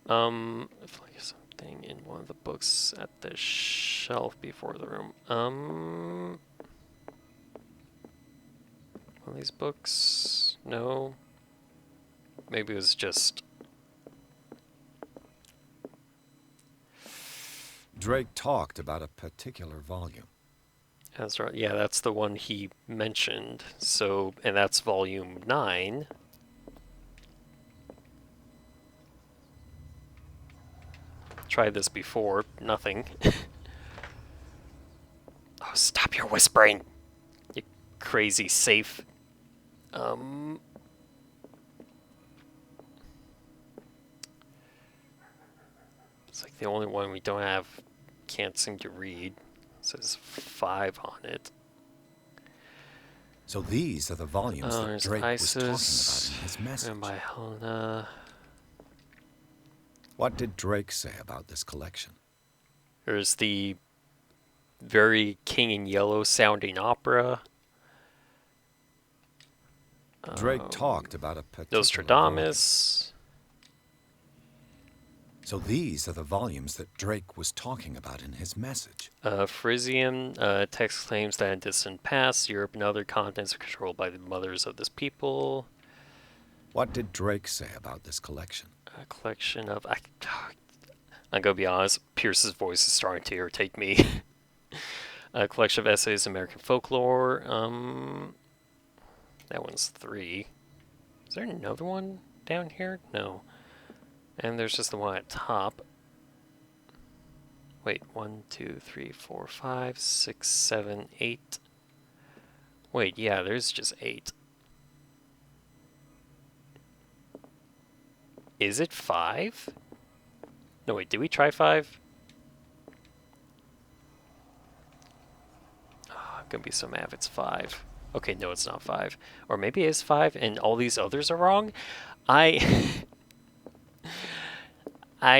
A: If like something in one of the books at the shelf before the room. One of these books? No. Maybe it was just...
C: Drake talked about a particular volume.
A: That's right. Yeah, that's the one he mentioned. So, and that's volume 9. Tried this before. Nothing. Oh, stop your whispering! You crazy safe. It's like the only one we don't have, can't seem to read. It says 5 on it.
C: So these are the volumes that Drake was talking about
A: Isis,
C: in his message.
A: and by Helena.
C: What did Drake say about this collection?
A: There's the very King in Yellow sounding opera.
C: Drake talked about a particular
A: Nostradamus.
C: volume. So these are the volumes that Drake was talking about in his message.
A: Frisian text claims that in distant past, Europe and other continents are controlled by the mothers of this people.
C: What did Drake say about this collection?
A: A collection of... I'm going to be honest, Pierce's voice is starting to irritate me. A collection of essays, American folklore. That one's 3. Is there another one down here? No. And there's just the one at top. Wait, 1, 2, 3, 4, 5, 6, 7, 8. Wait, yeah, there's just 8. Is it 5? No, wait, did we try 5? Oh, I'm gonna be so mad if it's 5. Okay, no, it's not 5. Or maybe it is 5 and all these others are wrong? I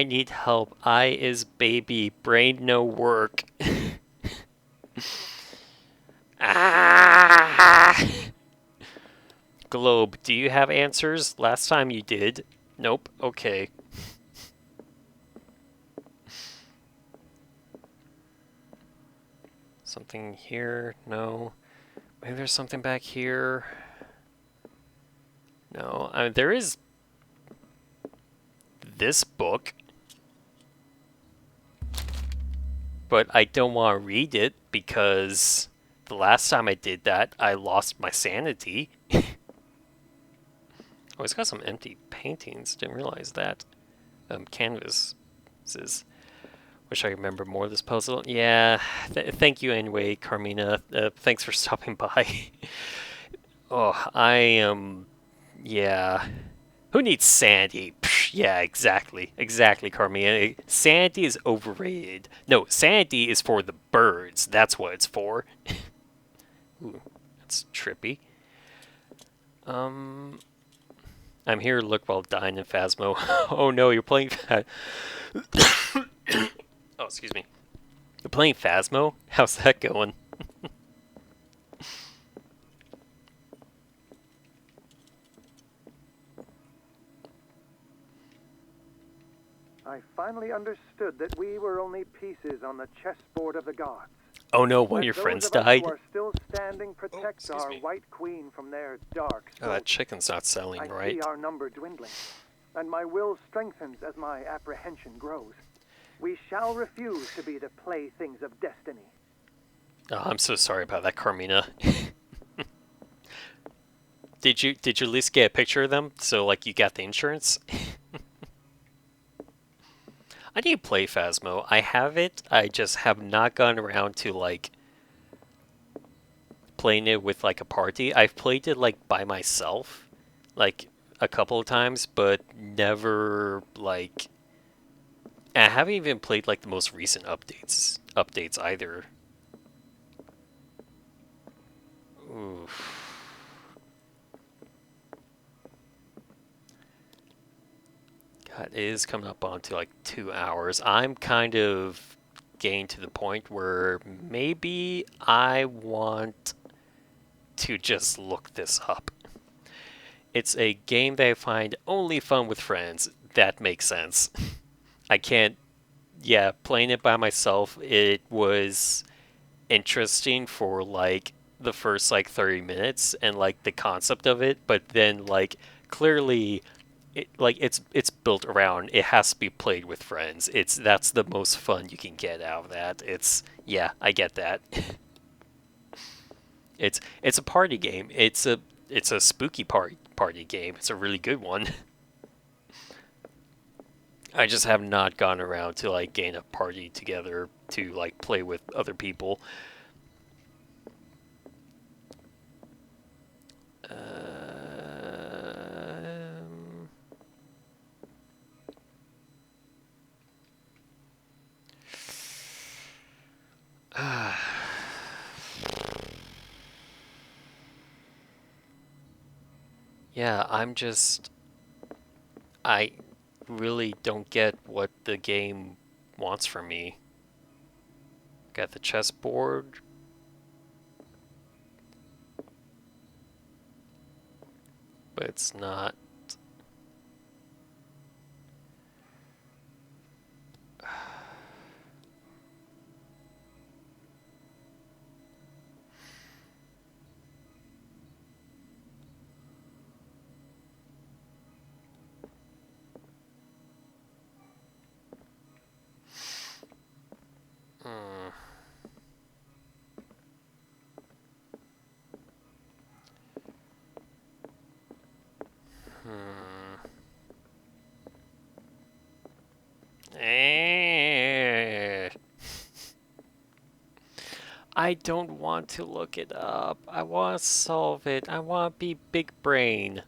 A: need help. I is baby, brain no work. Globe, do you have answers? Last time you did. Nope. Okay. Something here? No. Maybe there's something back here. No. There is this book. But I don't want to read it because the last time I did that, I lost my sanity. Oh, it's got some empty paintings. Didn't realize that. Canvases. Wish I remember more of this puzzle. Yeah, thank you anyway, Carmina. Thanks for stopping by. Oh, I am... yeah. Who needs sanity? Psh, yeah, exactly. Exactly, Carmina. Sanity is overrated. No, sanity is for the birds. That's what it's for. Ooh, that's trippy. I'm here to look while dying in Phasmo. Oh no, you're playing... Oh, excuse me. You're playing Phasmo? How's that going?
F: I finally understood that we were only pieces on the chessboard of the gods.
A: Oh no, one of your friends died?
F: Who are still standing protect our white queen from their dark
A: soldiers. Oh, that chicken's not selling right.
F: I see our number dwindling, and my will strengthens as my apprehension grows. We shall refuse to be the playthings of destiny.
A: Oh, I'm so sorry about that, Carmina. Did you at least get a picture of them? So, like, you got the insurance? I need to play Phasmo. I have it. I just have not gone around to, like, playing it with, like, a party. I've played it, like, by myself, like, a couple of times, but never, like... I haven't even played, like, the most recent updates either. Oof. God, it is coming up onto like 2 hours. I'm kind of getting to the point where maybe I want to just look this up. It's a game that I find only fun with friends. That makes sense. I can't... yeah, playing it by myself, it was interesting for like the first like 30 minutes and like the concept of it, but then like clearly it's built around it has to be played with friends. That's the most fun you can get out of that. Yeah, I get that. It's a party game. It's a spooky party game. It's a really good one. I just have not gone around to like gain a party together to like play with other people. Yeah, I really don't get what the game wants from me. Got the chessboard. But it's not... I don't want to look it up. I want to solve it. I want to be big brain.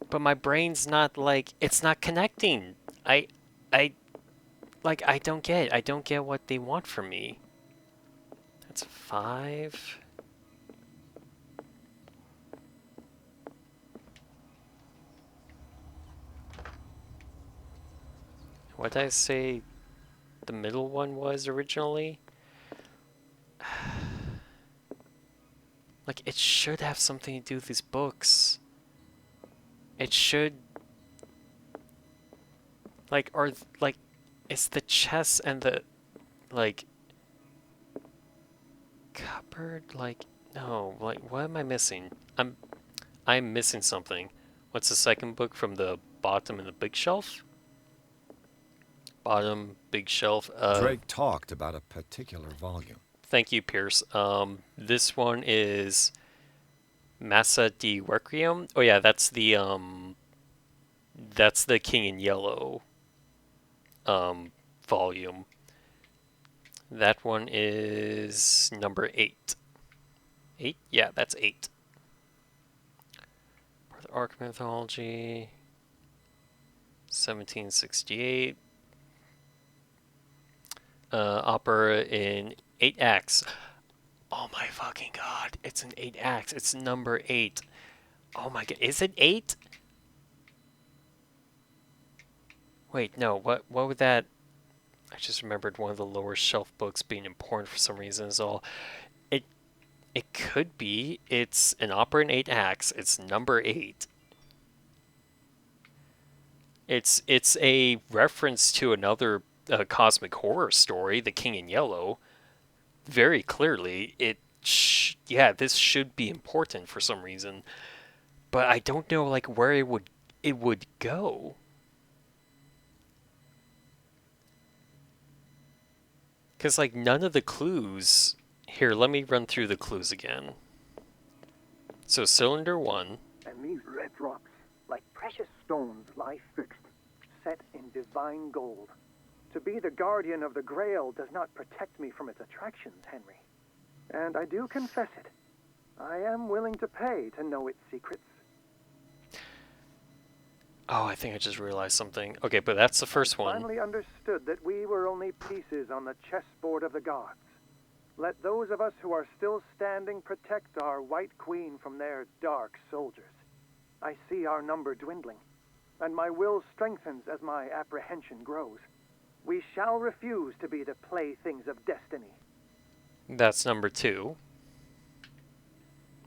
A: But my brain's not like, it's not connecting. I don't get it. I don't get what they want from me. That's 5. What did I say the middle one was originally? Like, it should have something to do with these books. It should... Like, it's the chest and the, like, cupboard, like, no, like, what am I missing? I'm missing something. What's the second book from the bottom of the big shelf? Bottom, big shelf.
C: Drake talked about a particular volume.
A: Thank you, Pierce. This one is Massa di Requiem. Oh yeah, that's the King in Yellow volume. That one is number 8. 8? Yeah, that's 8. The Ark Mythology, 1768. Opera in 8 acts. Oh my fucking god, it's in 8 acts. It's number 8. Oh my god, is it 8? Wait, no, what would that... I just remembered one of the lower shelf books being important for some reason is all. It could be. It's an opera in 8 acts. It's number 8. It's a reference to another cosmic horror story, The King in Yellow. Very clearly, yeah, this should be important for some reason, but I don't know like where it would go. Because like none of the clues here. Let me run through the clues again. So cylinder 1.
F: And these red drops, like precious stones, lie fixed, set in divine gold. To be the guardian of the Grail does not protect me from its attractions, Henry. And I do confess it. I am willing to pay to know its secrets.
A: Oh, I think I just realized something. Okay, but that's the first one.
F: I finally understood that we were only pieces on the chessboard of the gods. Let those of us who are still standing protect our White Queen from their dark soldiers. I see our number dwindling, and my will strengthens as my apprehension grows. We shall refuse to be the playthings of destiny.
A: That's number 2.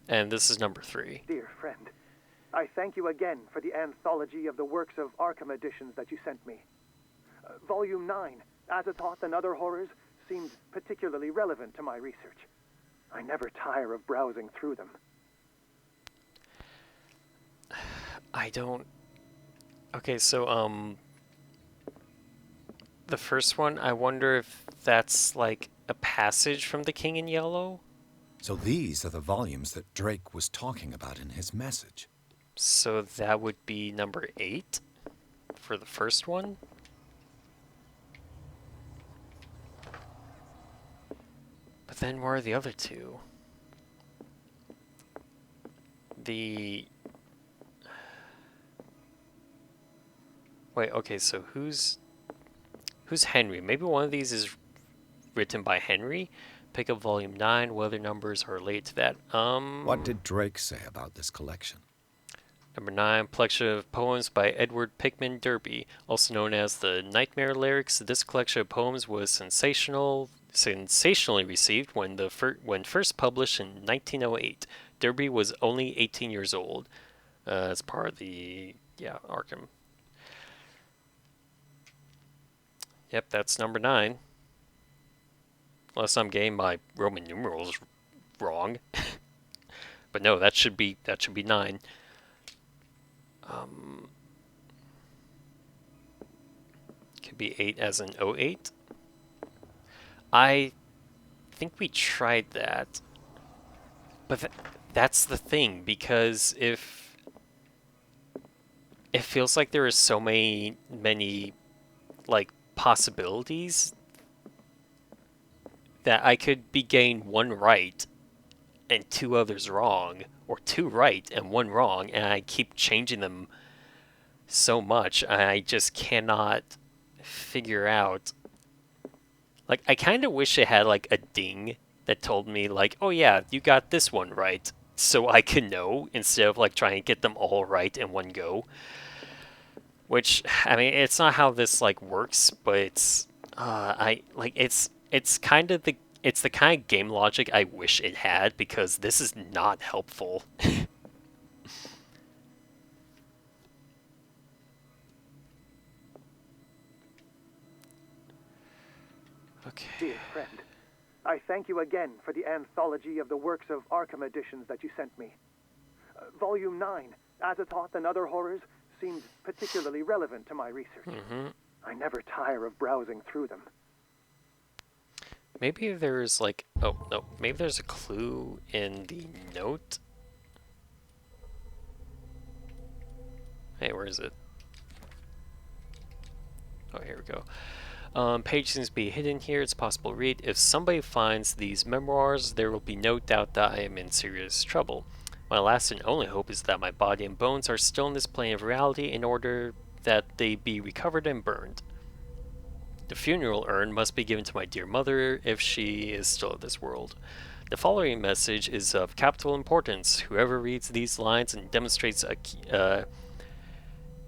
A: And this is number 3.
F: Dear friend, I thank you again for the anthology of the works of Arkham editions that you sent me. Volume 9, Azathoth and Other Horrors, seemed particularly relevant to my research. I never tire of browsing through them.
A: I don't... Okay, so, the first one, I wonder if that's, like, a passage from The King in Yellow?
C: So these are the volumes that Drake was talking about in his message.
A: So that would be number 8 for the first one? But then where are the other 2? Wait, okay, so who's Henry? Maybe one of these is written by Henry? Pick up volume 9, what other numbers are related to that?
C: What did Drake say about this collection?
A: Number 9, collection of poems by Edward Pickman Derby, also known as the Nightmare Lyrics. This collection of poems was sensationally received when first published in 1908. Derby was only 18 years old. As part of the Arkham. Yep, that's number 9. Unless I'm getting my Roman numerals wrong. But no, that should be 9. Could be 8 as in 08. I think we tried that. But that's the thing, because if it feels like there is so many like possibilities that I could be getting 1 right and 2 others wrong, or 2 right and 1 wrong, and I keep changing them so much, I just cannot figure out. Like, I kind of wish it had, like, a ding that told me, like, oh yeah, you got this one right, so I can know, instead of, like, trying to get them all right in one go. Which, I mean, it's not how this, like, works, but it's, it's kind of it's the kind of game logic I wish it had, because this is not helpful. Okay.
F: Dear friend, I thank you again for the anthology of the works of Arkham editions that you sent me. Volume 9, Azathoth and Other Horrors, seemed particularly relevant to my research. I never tire of browsing through them.
A: Maybe there's like, oh no, maybe there's a clue in the note. Hey, where is it? Oh, here we go. Page seems to be hidden here. It's possible to read. If somebody finds these memoirs, there will be no doubt that I am in serious trouble. My last and only hope is that my body and bones are still in this plane of reality in order that they be recovered and burned. The funeral urn must be given to my dear mother if she is still in this world. The following message is of capital importance. Whoever reads these lines and demonstrates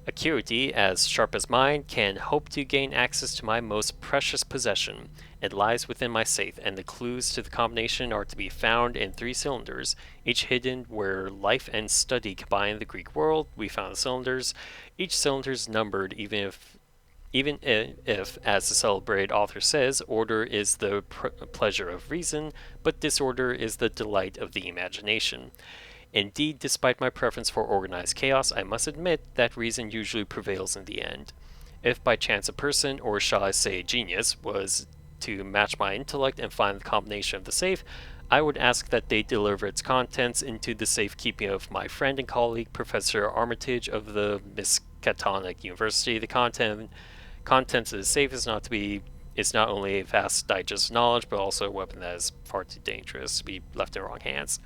A: acuity as sharp as mine can hope to gain access to my most precious possession. It lies within my safe, and the clues to the combination are to be found in 3 cylinders, each hidden where life and study combine in the Greek world. We found the cylinders. Each cylinder is numbered, even if, as the celebrated author says, order is the pleasure of reason, but disorder is the delight of the imagination. Indeed, despite my preference for organized chaos, I must admit that reason usually prevails in the end. If by chance a person, or shall I say genius, was to match my intellect and find the combination of the safe, I would ask that they deliver its contents into the safekeeping of my friend and colleague, Professor Armitage of the Miskatonic University. The contents of the safe is not only a vast digest of knowledge, but also a weapon that is far too dangerous to be left in the wrong hands.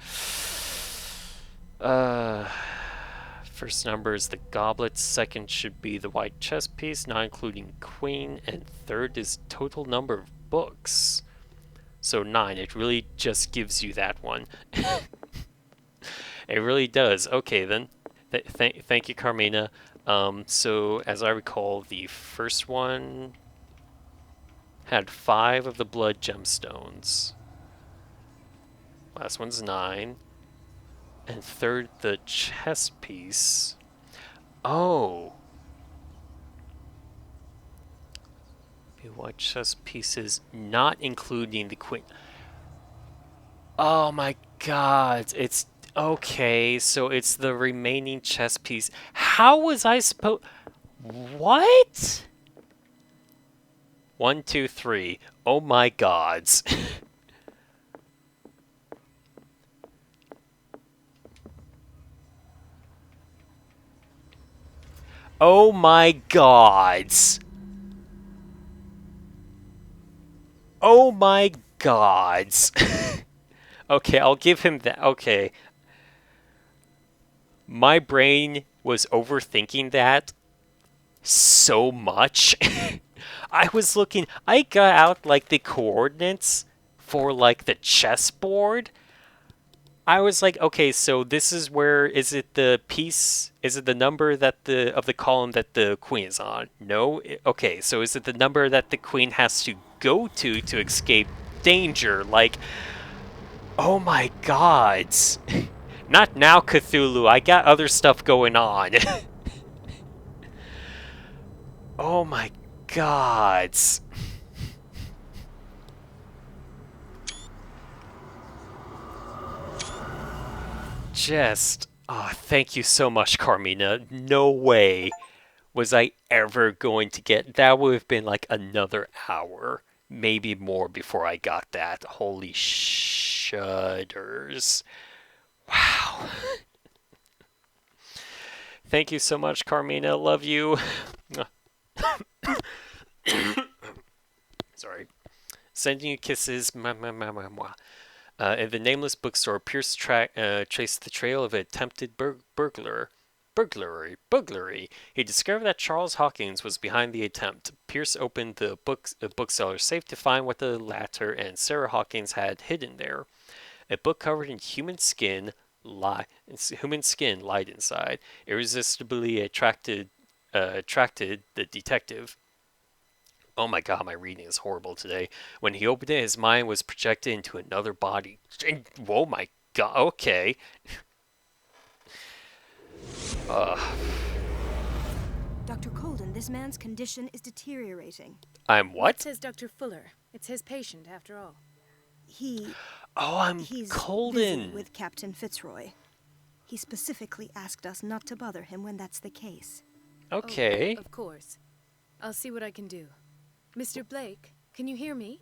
A: First number is the goblet, second should be the white chess piece, not including queen, and third is total number of books. So 9, it really just gives you that one. It really does. Okay then. Thank you, Carmina. So as I recall, the first one had 5 of the blood gemstones. Last one's 9. And third, the chess piece. Oh. The white chess pieces, not including the queen. Oh my god. It's okay. So it's the remaining chess piece. How was I supposed... What? 1, 2, 3. Oh my gods. Oh my gods. Oh my gods. Okay, I'll give him that. Okay. My brain was overthinking that so much. I was looking, I got out like the coordinates for like the chessboard. I was like, okay, so this is where, is it the piece, is it the number that of the column that the queen is on? No? Okay, so is it the number that the queen has to go to escape danger? Like, oh my gods. Not now, Cthulhu, I got other stuff going on. Oh my gods. Just, thank you so much, Carmina. No way was I ever going to get, that would have been like another hour, maybe more before I got that. Holy shudders. Wow. Thank you so much, Carmina. Love you. Sorry. Sending you kisses. Mwah, mwah, mwah, mwah, mwah. In the Nameless Bookstore, Pierce traced the trail of an attempted burglary. He discovered that Charles Hawkins was behind the attempt. Pierce opened the bookseller's safe to find what the latter and Sarah Hawkins had hidden there. A book covered in human skin lied inside. Irresistibly attracted the detective. Oh my god, my reading is horrible today. When he opened it, his mind was projected into another body. Oh my god, okay.
G: Dr. Colden, this man's condition is deteriorating.
A: I'm what?
D: It says Dr. Fuller. It's his patient, after all.
G: He's
A: Colden.
G: busy with Captain Fitzroy. He specifically asked us not to bother him when that's the case.
A: Okay.
D: Oh, of course. I'll see what I can do. Mr. Blake, can you hear me?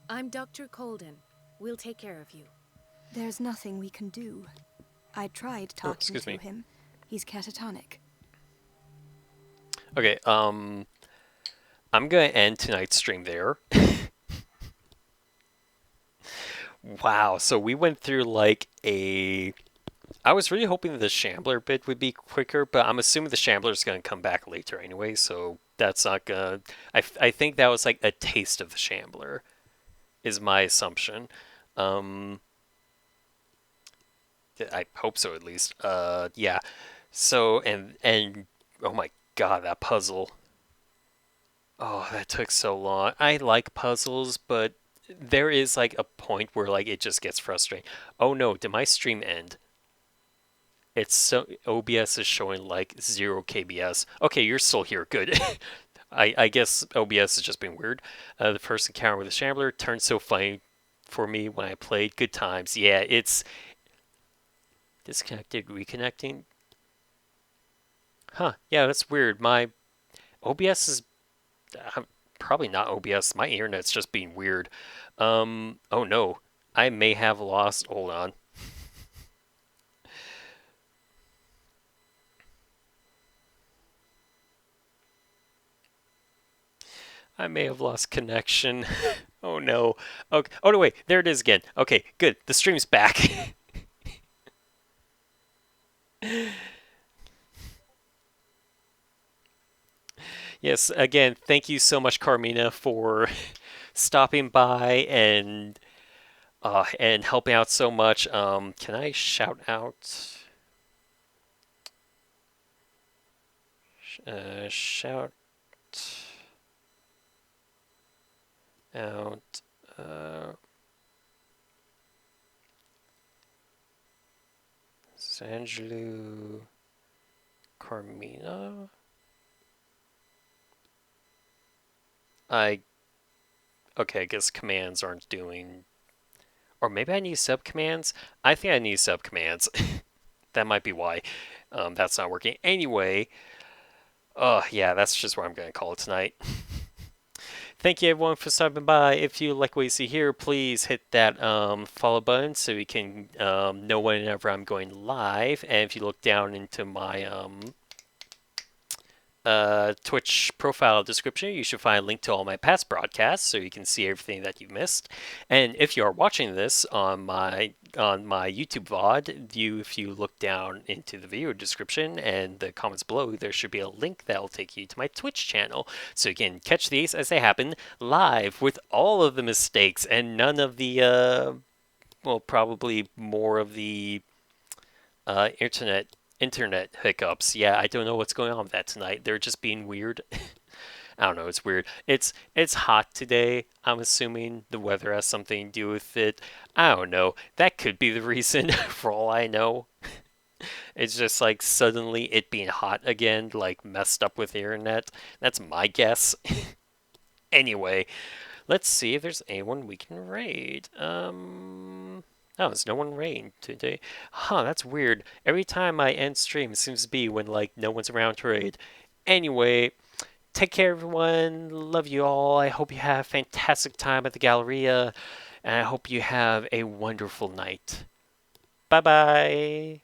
D: I'm Dr. Colden. We'll take care of you.
G: There's nothing we can do. I tried talking to
A: me.
G: him. He's catatonic.
A: Okay, I'm gonna end tonight's stream there. Wow, so we went through like I was really hoping the Shambler bit would be quicker, but I'm assuming the Shambler's gonna come back later anyway, so that's not gonna... I think that was like a taste of the Shambler, is my assumption. I hope so, at least. Yeah. So, and oh my god, that puzzle. Oh, that took so long. I like puzzles, but there is like a point where like it just gets frustrating. Oh no, did my stream end? It's so... OBS is showing like 0 KBS. Okay, you're still here. Good. I guess OBS has just been weird. The first encounter with the Shambler turned so funny for me when I played. Good times. Yeah, it's... Disconnected, reconnecting. Huh, yeah, that's weird. My OBS is... probably not OBS. My internet's just being weird. Oh no. I may have lost... Hold on. I may have lost connection. Oh no. Okay. Oh no, wait. There it is again. Okay, good. The stream's back. Yes, again, thank you so much, Carmina, for stopping by and helping out so much. Can I shout out? Shout out. Sanjulu Carmina. Okay, I guess commands aren't doing... Or maybe I need sub-commands? I think I need sub-commands. That might be why that's not working. Anyway, yeah, that's just what I'm going to call it tonight. Thank you everyone for stopping by. If you like what you see here, please hit that follow button so you can know whenever I'm going live. And if you look down into my Twitch profile description, you should find a link to all my past broadcasts so you can see everything that you've missed. And if you are watching this on my YouTube VOD, if you look down into the video description and the comments below, there should be a link that will take you to my Twitch channel, so you can catch these as they happen live with all of the mistakes and none of the well, probably more of the internet hiccups. Yeah, I don't know what's going on with that tonight. They're just being weird. I don't know, it's weird. It's hot today. I'm assuming the weather has something to do with it. I don't know. That could be the reason for all I know. It's just like suddenly it being hot again, like messed up with the internet. That's my guess. Anyway, let's see if there's anyone we can raid. Oh, there's no one raiding today. Huh, that's weird. Every time I end stream, it seems to be when, like, no one's around to raid. Anyway, take care, everyone. Love you all. I hope you have a fantastic time at the Galleria. And I hope you have a wonderful night. Bye-bye.